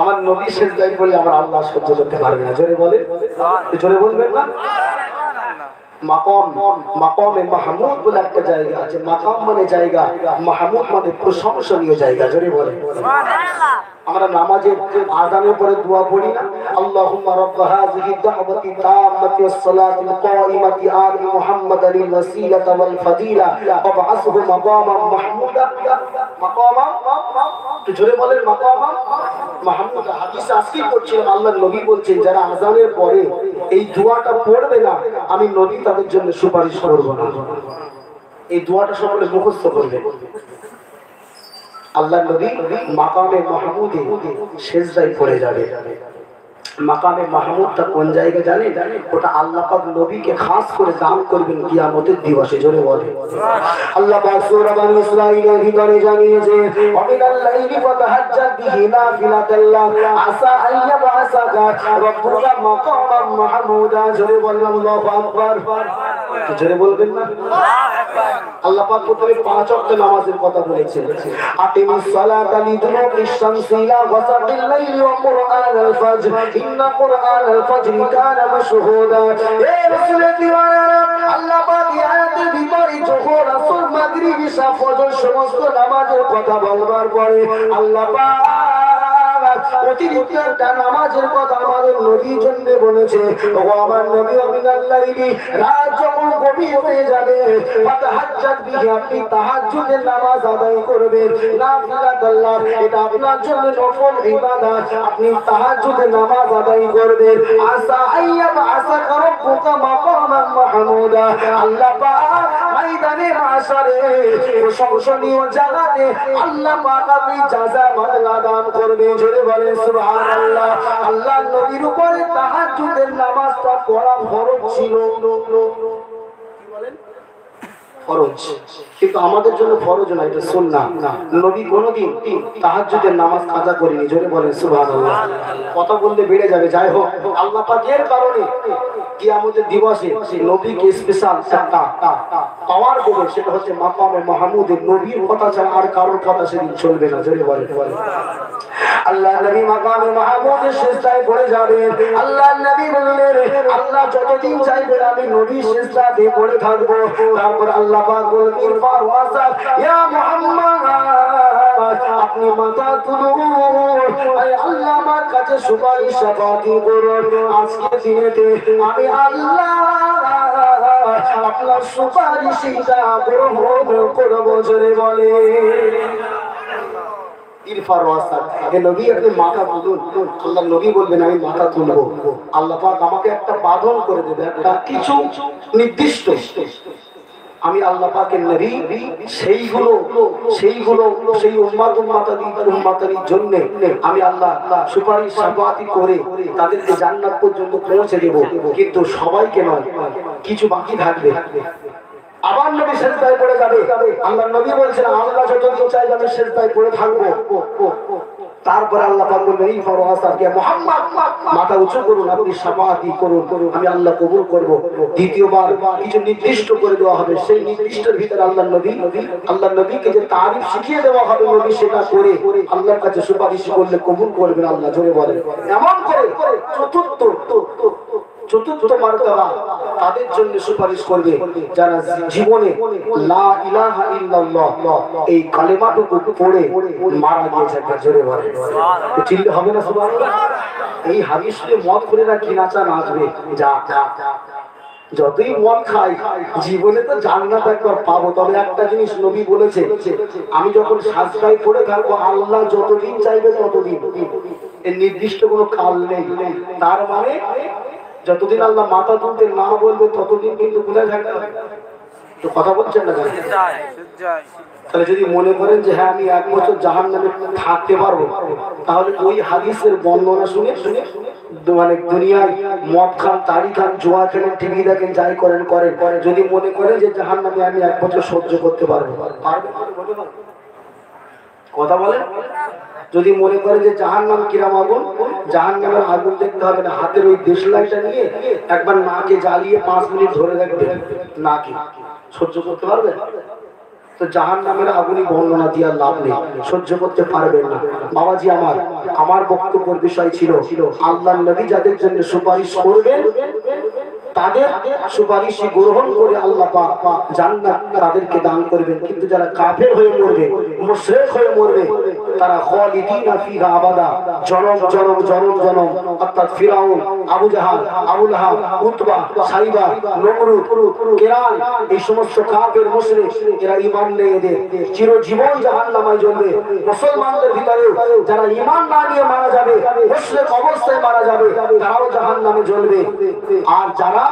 আমার নবী সিজদায় পড়লে আমার আল্লাহ সহ্য করতে পারবে না। জোরে বলে, জোরে বলবেন না? মাকামে মাহমুদ বলে একটা জায়গা আছে। মাকাম মানে জায়গা, মাহমুদ মানে প্রশংসনীয় জায়গা। জোরে বলে সুবহানাল্লাহ। আমরা নামাজের আযানের পরে দোয়া পড়ি না, আল্লাহুম্মা রাব্ব হাযিহি দাওয়াতি তাম্মাতি ওয়াস সালাতিল কাইমাতি আতি মুহাম্মাদানিল ওয়াসিলাতা ওয়াল ফাদিলা ওয়াবআসহু মাকামান মাহমুদা। মাকামা তো জোরে বলেন মাকামা মাহমুদা। হাদিসে আজকে পড়ছিলাম আল্লাহর নবী বলছেন, যারা আযানের পরে এই দোয়াটা পড়বে না আমি নবী তাদের জন্য সুপারিশ করব না। এই দোয়াটা সকলে মুখস্থ করবে। আল্লাহর নবী মাকামে মাহমুদে সিজদায় পড়ে যাবে। মাকামে মাহমুদটা কোন জায়গা জানেন? ওটা আল্লাহ পাক নবীকে খাস করে দান করবেন কিয়ামতের দিবসে। জোরে বলে আল্লাহ পাক সূরা বনী ইসরাঈলের ভিতরে জানিয়েছে, ওয়ামিনাল লাইলি ফাতাহাজ্জাদ বিহি নাফিলাতাল্লাহ আসা আইয়াবাসাকা রাব্বুকা মাকামান মাহমুদা। জোরে বলেন আল্লাহু আকবার। জোরে বলবেন না? আল্লাহ পাক প্রথমে 5 ওয়াক্ত নামাজের কথা বলেছেন, আকিমিস সালাতা লিদুনুকিশ শামসি ইলা গাসাকিল লাইলি ওয়া কুরআনাল ফাজর ইন্না কুরআনাল ফাজরি কানা মাশহুদা। এ রাসূলের দিওয়ানারা, আল্লাহ পাক আয়াতের ভিতরে যখন আসর মাগরিব ইশা ফজর সমস্ত নামাজের কথা বলবার পরে আল্লাহ পাক অতিরিক্ত একটা নামাজের কথা আমাদের নবীর জন্য বলেছে। ও আমার নবী, মিনাল লাইলি, রাত যখন গভীর হয়ে যাবে ফাতাহাজ্জাদ বিহি, আপনি তাহাজ্জুদের নামাজ আদায় করবেন। নাফিলাতাল্লাহ, এটা আপনার জন্য নফল ইবাদত, আপনি তাহাজ্জুদের নামাজ আদায় করবেন। আসা আইয়াব আসা রাব্বুকা মাকামান মাহমুদা। আল্লাহ পাক ময়দানে মাশারে প্রশংসনীয় জায়গাতে আল্লাহ পাক আপনি জাযা বদলা দান করবেন। জোরে বলে সুবহানাল্লাহ। আল্লাহর নবীর উপরে তাহাজ্জুদের নামাজটা পড়া ফরজ ছিল। কি বলেন? ফরজ, কিন্তু আমাদের জন্য ফরজ না, এটা সুন্নাহ। নবী কোনোদিন তাহাজ্জুদের নামাজ কাজা করেনি। জোরে বলেন সুবহানাল্লাহ। কথা বললে বেড়ে যাবে। যাই হোক, আল্লাহ পাকের কারণে কিয়ামতের দিবসে নবীকে স্পেশাল একটা পাওয়ার দেবে, সেটা হচ্ছে মাকামে মাহমুদে। নবীর কথা ছাড়া আর কারোর কথা সেদিন চলবে না। জোরে বলেন আল্লাহ নবী মাকামে মাহমুদের সিজদায় পড়ে যাবেন। আল্লাহ নবী বললেন, আল্লাহ যতদিন চাইবেন আমি নবী সিজদাতে পড়ে থাকবো। তারপর আল্লাহ পাক বললেন, ইরফা ওয়াসাক ইয়া মুহাম্মদ, আপনি মাথা তুলুন, আয় আল্লাহ আমার কাছে সুপারিশ শাফাতি করুন। আজকে দিনেতে আমি আল্লাহ আপনার সুপারিশটা গ্রহণ করব। জোরে বলে ইরফা ওয়াসাক, হে নবী আপনি মাথা তুলুন। আল্লাহ নবী বলবেন আমি মাথা তুলবো। আল্লাহ পাক আমাকে একটা বাঁধন করে দেবে, একটা কিছু নির্দিষ্ট। আমি আল্লাহ পাকের নবী সেইগুলো সেই উম্মাতাদির জন্য আমি আল্লাহ সুপারিশ শাফাতি করে তাদেরকে জান্নাত পর্যন্ত পৌঁছে দেব। কিন্তু সবাইকে নয়, কিছু বাকি থাকবে। আবার নবী সিজদায় পড়ে যাবে। আল্লাহ নবী বলছেন আল্লাহ যতদিন চাইবে আমি সিজদায় পড়ে থাকবো। তারপর আল্লাহ পাক বলবেন, ইরফা ওয়াসাক ইয়া মুহাম্মদ, মাথা উঁচু করুন, আপনি শাফাতি করুন, আমি আল্লাহ কবুল করব। দ্বিতীয়বার কিছু নির্দিষ্ট করে দেওয়া হবে। সেই নির্দিষ্টের ভিতরে আল্লাহ নবীকে যে তারিফ শিখিয়ে দেওয়া হবে, নবী সেটা করে আল্লাহর কাছে সুপারিশ করলে কবুল করবেন আল্লাহ। জোরে বলেন এমন করে চতুর্থ মারতাবা তাদের জন্য সুপারিশ করবে যারা জীবনে লা ইলাহা ইল্লাল্লাহ এই কালেমাটুকু পড়ে মারা গিয়েছে। জোরে বলেন চিল্লে হবে না সুবহানাল্লাহ। এই হাদিসে মদ করে না কি নাচা নাচবে, যা যতই মদ খাই জীবনে তো জান্নাত একবার পাবো। তবে একটা জিনিস নবী বলেছে, আমি যখন সাজদায় পড়ে থাকবো আল্লাহ যতদিন চাইবে ততদিন, এর নির্দিষ্ট কোনো কাল নেই। তার মানে যতদিন আল্লাহ মাথা তুলতে না বলবে ততদিন কিন্তু কোথায় থাকবে। তো কথা বলছেন না? তাহলে যদি মনে করেন যে হ্যাঁ আমি 1 বছর জাহান্নামে থাকতে পারবো, তাহলে ওই হাদিসের বর্ণনা শুনে মানে দুনিয়ায় মদ খান, তাড়ি খান, জুয়া খেলেন, টিভি দেখেন, যাই করেন যদি মনে করেন যে জাহান্নামে আমি 1 বছর সহ্য করতে পারবো, কথা বলেন। যদি মনে করে যে জাহান্নাম কিরাম আগুন, জাহান্নামের আগুন দেখতে হবে না, হাতের ওই দেশলাইটা নিয়ে একবার নাকে জ্বালিয়ে 5 মিনিট ধরে দেখবে, নাকি সহ্য করতে পারবে? তো জাহান্নামের আগুনই বর্ণনা দিয়ে লাভ নেই, সহ্য করতে পারবেন না। বাবাজি আমার বক্তব্যের বিষয় ছিল আল্লাহর নবী যাদের জন্য সুপারিশ করবেন তাদের সুপারিশ গ্রহণ করে আল্লাহ পাক জান্নাত তাদেরকে দান করবেন। কিন্তু যারা কাফের হয়ে মরবে, মুশরিক হয়ে মরবে, তারা খালিদিনা ফিহা আবাদা, জনম জনম জনম জনম, অর্থাৎ ফিরাউন, আবু জাহাল, আবু লাহাব, উতবা, সাইবা, নমরুদ, কিরান, এই সমস্ত কাফের মুশরিক এরা ঈমান নিয়ে এদের চিরজীবন জাহান্নামে জ্বলবে। মুসলমানদের ভিতরে যারা ঈমান না নিয়ে মারা যাবে, মুশরিক অবস্থায় মারা যাবে, তারাও জাহান্নামে জ্বলবে। আর যারা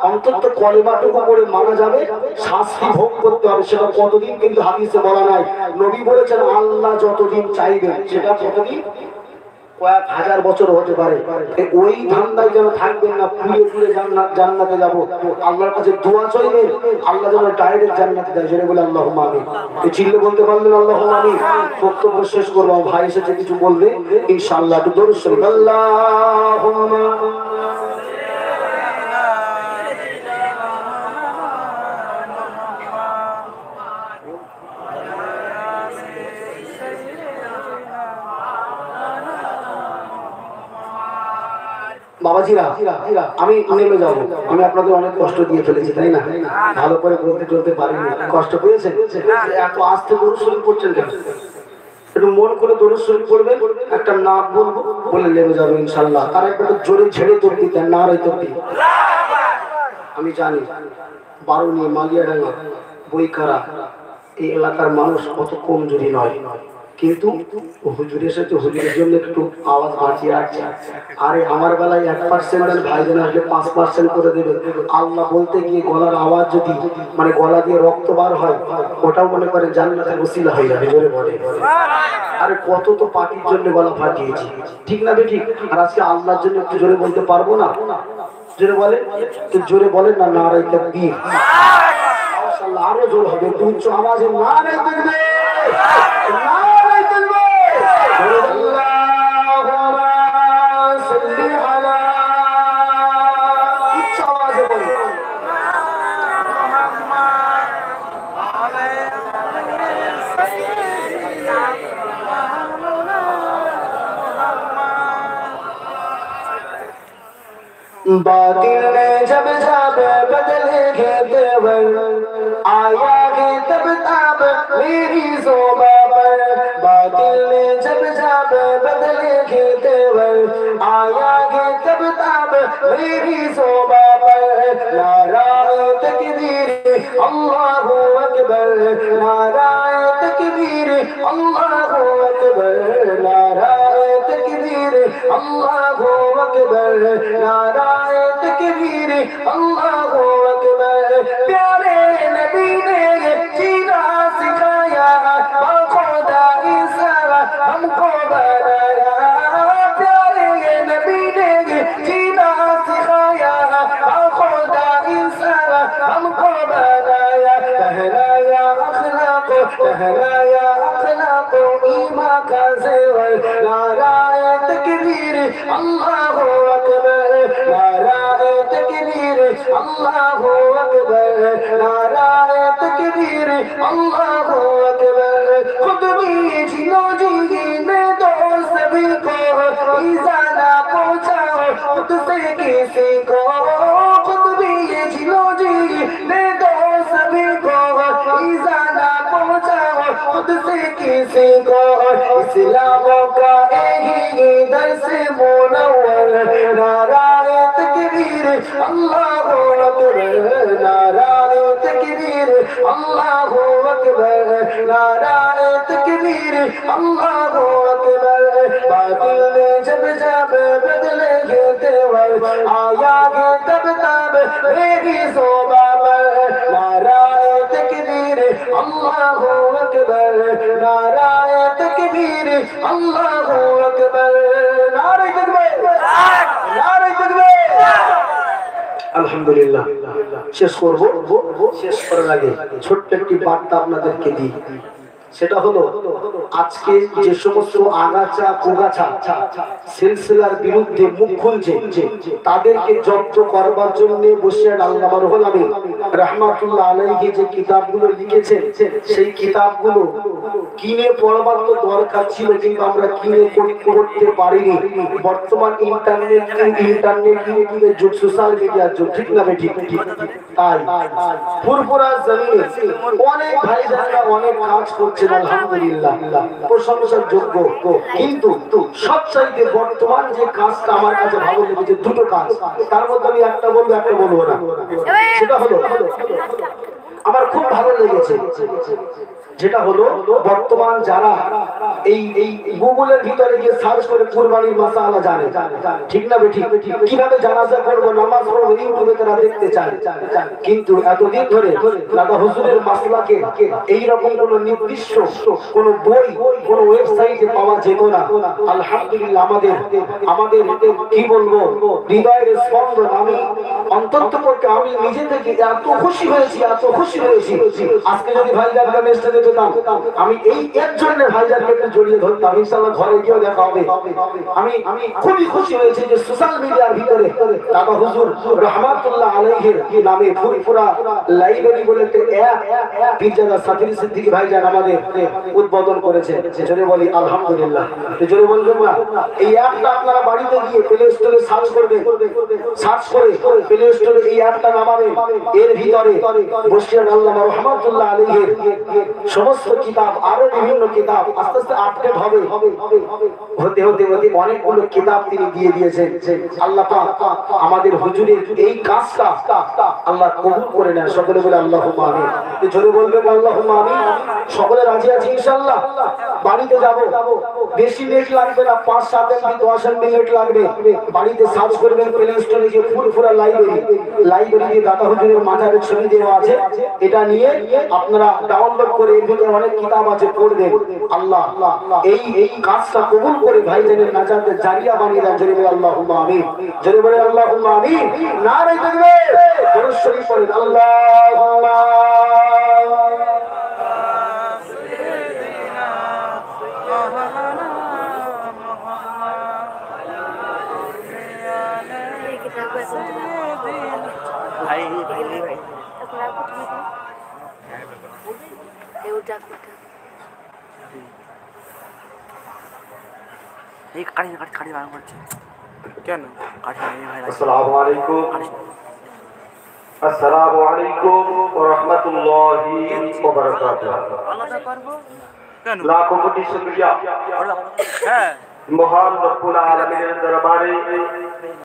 অন্তত কলেমাটুকু পড়ে মারা যাবে, শাস্তি ভোগ করতে হবে। সেটা কতদিন কিন্তু হাদিসে বলা নাই। নবী বলেছেন আল্লাহ যতদিন চাইবেন, সেটা কতদিন? কয়েক হাজার বছর হতে পারে। ওই ধান্দায় যেন থাকবেন না পুড়ে জান্নাতে যাবো। আল্লাহর কাছে দোয়া চাইবেন আল্লাহ যেন ডাইরেক্ট জান্নাতে দেয়। জোরে বলে আল্লাহুম্মা আমিন। চিল্লে বলতে পারলেন আল্লাহুম্মা আমিন। বক্তব্য শেষ করবো, ভাই এসেছে কিছু বলবে ইনশাআল্লাহ। একটু দরুদ শরীফ আল্লাহুম্মা বাবাজিরা, আমি নেমে যাবো। আমি আপনাদের অনেক কষ্ট দিয়ে ফেলেছি, তাই না? ভালো করে বলতে চলতে পারিনি, কষ্ট পেয়েছেন? এত আস্তে দরুদ শরীফ পড়ছেন কেন? একটু মন করে দরুদ শরীফ পড়বেন, একটা নাম বলবো, বলে নেমে যাবো ইনশাআল্লাহ। তার একটু জোরে ঝেড়ে তকবীর দেন, নারে তকবীর। আমি জানি বারুনি, মালিয়াডাঙ্গা, বইখারা এই এলাকার মানুষ কত কমজোরি নয়, কিন্তু হুজুর এসেছে, হুজুরের জন্য একটু আওয়াজ বাঁচিয়ে রাখছে। আরে আমার বেলায় 1% ভাইজান আসলে 5% করে দেবে। আল্লাহ বলতে গিয়ে গলার আওয়াজ যদি মানে গলা দিয়ে রক্ত বার হয়, ওটাও মনে করে জান্নাতের ওসিলা হয়ে যাবে। জোরে বলে আরে কত তো পার্টির জন্য গলা ফাটিয়েছি, ঠিক না ঠিক? আর আজকে আল্লাহর জন্য একটু জোরে বলতে পারবো না? জোরে বলে, একটু জোরে বলেন না, নারে তাকবীর। ইনশাআল্লাহ আরো জোর হবে, উচ্চ আওয়াজে নারে তাকবীর, নারে তাকবীর, আল্লাহুম্মা সাল্লি আলা, উচ্চ আওয়াজে বলুন बातिल ने जब जब बदले के तेवर आया है तब तब मेरी ज़ोबा पर, बातिल ने जब जब बदले के तेवर आया है तब तब मेरी ज़ोबा पर, नाराए तकबीर अल्लाहु अकबर, नाराए तकबीर अल्लाहु अकबर, नाराए तकबीर अल्लाहु अकबर, नाराए तकबीर अल्लाहु अकबर। प्यारे नबी ने जीना सिखाया, खुदा ईसा हमको बनाया, प्यारे नबी ने जीना सिखाया, खुदा ईसा हमको बनाया, पहनाया अखलाक, पहनाया अखलाक ईमान का ज़ेवर, नाराए तकबीर अल्लाहु अकबर, नाराए तकबीर अल्लाहु अकबर, नाराए तकबीर अल्लाहु अकबर। खुद भी जिलो जीने दो सभी को, ईज़ा ना पहुंचाओ खुद से किसी को, खुद भी जिलो जीने दो सभी को, ईज़ा ना पहुंचाओ खुद से किसी को, इस्लामों का ही दर्स मुनव्वर, नाराए तकबीर अल्लाहु अकबर, नाराए तकबीर अल्लाहु अकबर, नाराए तकबीर अल्लाहु अकबर। बातिल ने जब जब बदले ये तेवर आया है तब तब मेरी ज़ोबा पर, नाराए तकबीर अल्लाहु अकबर, नाराए तकबीर अल्लाहु अकबर, नारे तकबीर, नारे तकबीर। আলহামদুলিল্লাহ শেষ করব, শেষ করার আগে ছোট্ট একটি বার্তা আপনাদেরকে দিই, সেটা হলো আজকে যে সমস্ত আগাছা কুগাছা সিলসিলার বিরুদ্ধে মুখ খুলছে তাদেরকে জব্দ করবার জন্য বসে আল্লামা রুহুল আমিন রাহমাতুল্লাহ আলাইহি যে কিতাবগুলো লিখেছেন সেই কিতাবগুলো কিনে পড়বার তো দরকার ছিল, কিন্তু আমরা কিনে পড়তে পারিনি। বর্তমান ইন্টারনেট যুগ, সোশ্যাল মিডিয়ার যুগ, ঠিক না ঠিক? তাই ফুরফুরা জমিনে অনেক ভাইজানরা অনেক কাজ করছেন, আলহামদুলিল্লাহ প্রশংসার যোগ্য, কিন্তু সবচাইতে বর্তমান যে কাজটা আমার কাছে ভালো লেগেছে দুটো কাজ, তার মধ্যে আমি একটা বলবো একটা বলবো না, সেটা হলো আমার খুব ভালো লেগেছে, যেটা হলো বর্তমান যারা এই গুগলের ভিতরে গিয়ে সার্চ করে কুরবানির মাসালা জানে, ঠিক না বেঠিক? কিভাবে জানাজা করবো, নামাজ পড়বো, ইউটিউবে তারা দেখতে চায়, কিন্তু এতদিন ধরে দাদা হুজুরের মাসলাকে এইরকম কোন নির্দিষ্ট কোন বই কোন ওয়েবসাইটে পাওয়া যেত না। আলহামদুলিল্লাহ আমাদের কি বলবো হৃদয়ের স্পন্দন, আমি অন্ততপক্ষে আমি নিজে থেকে এত খুশি হয়েছি, এত খুশি হয়েছি। আজকে যদি ভাইজানকে মেসেজে পেতাম, আমি এই এর জন্য ভাইজানকে একটু জড়িয়ে ধরতাম, ইনশাআল্লাহ ঘরে গিয়েও দেখা হবে। আমি খুবই খুশি হয়েছি যে সোশ্যাল মিডিয়ার ভিতরে দাদা হুজুর রাহমাতুল্লাহ আলাইহির নামে ফুরফুরা লাইব্রেরি বলে একটা অ্যাপ পীরজাদা সাফির সিদ্দিকী ভাইজান আমাদের উদ্বোধন করেছে, জোরে বলি আলহামদুলিল্লাহ। জোরে বলবেন না? এই অ্যাপটা আপনারা বাড়িতে গিয়ে প্লে স্টোরে সার্চ করবেন, সার্চ করে প্লে স্টোরে এই অ্যাপটা নামাবেন, এর ভিতরে বসিয়ার আল্লামা রাহমাতুল্লাহ আলাইহির সমস্ত কিতাব আরো বিভিন্ন কিতাব আস্তে আস্তে আপডেট হবে, হতে হতে হতে অনেকগুলো কিতাব তিনি দিয়ে দিয়েছেন। আল্লাহ পাক আমাদের হুজুরের এই কাজটা আল্লাহ কবুল করে নেন, সকলে বলে আল্লাহুম্মা আমিন। জোরে বলবেন আল্লাহুম্মা আমিন। সকলে রাজি আছি ইনশাআল্লাহ? বাড়িতে যাব, বেশি নেট লাগবে না, 5-7 MB 10 MB নেট লাগবে। বাড়িতে সার্চ করবেন প্লে স্টোরে যে ফুরফুরা লাইব্রেরি দাদা হুজুরের মাজারের ছবি দেওয়া আছে, এটা নিয়ে আপনারা ডাউনলোড করে এর ভিতরে অনেক কিতাব আছে, পড়বেন। আল্লাহ এই কাজটা কবুল করে ভাইজানের নাজাতের জারিয়া বানিয়ে দেন, জোরে বলে আল্লাহুম্মা আমিন। জোরে বলে আল্লাহুম্মা আমিন। নারে তাকবীর, দরুদ শরীফ পড়েন আল্লাহুম্মা কেন আসসালামু আলাইকুম আসসালামু আলাইকুম ওয়া রাহমাতুল্লাহি ওয়া বারাকাতুহু কেন লাখো কোটি শুকরিয়া হ্যাঁ মহান রব্বুল আলামিনের দরবারে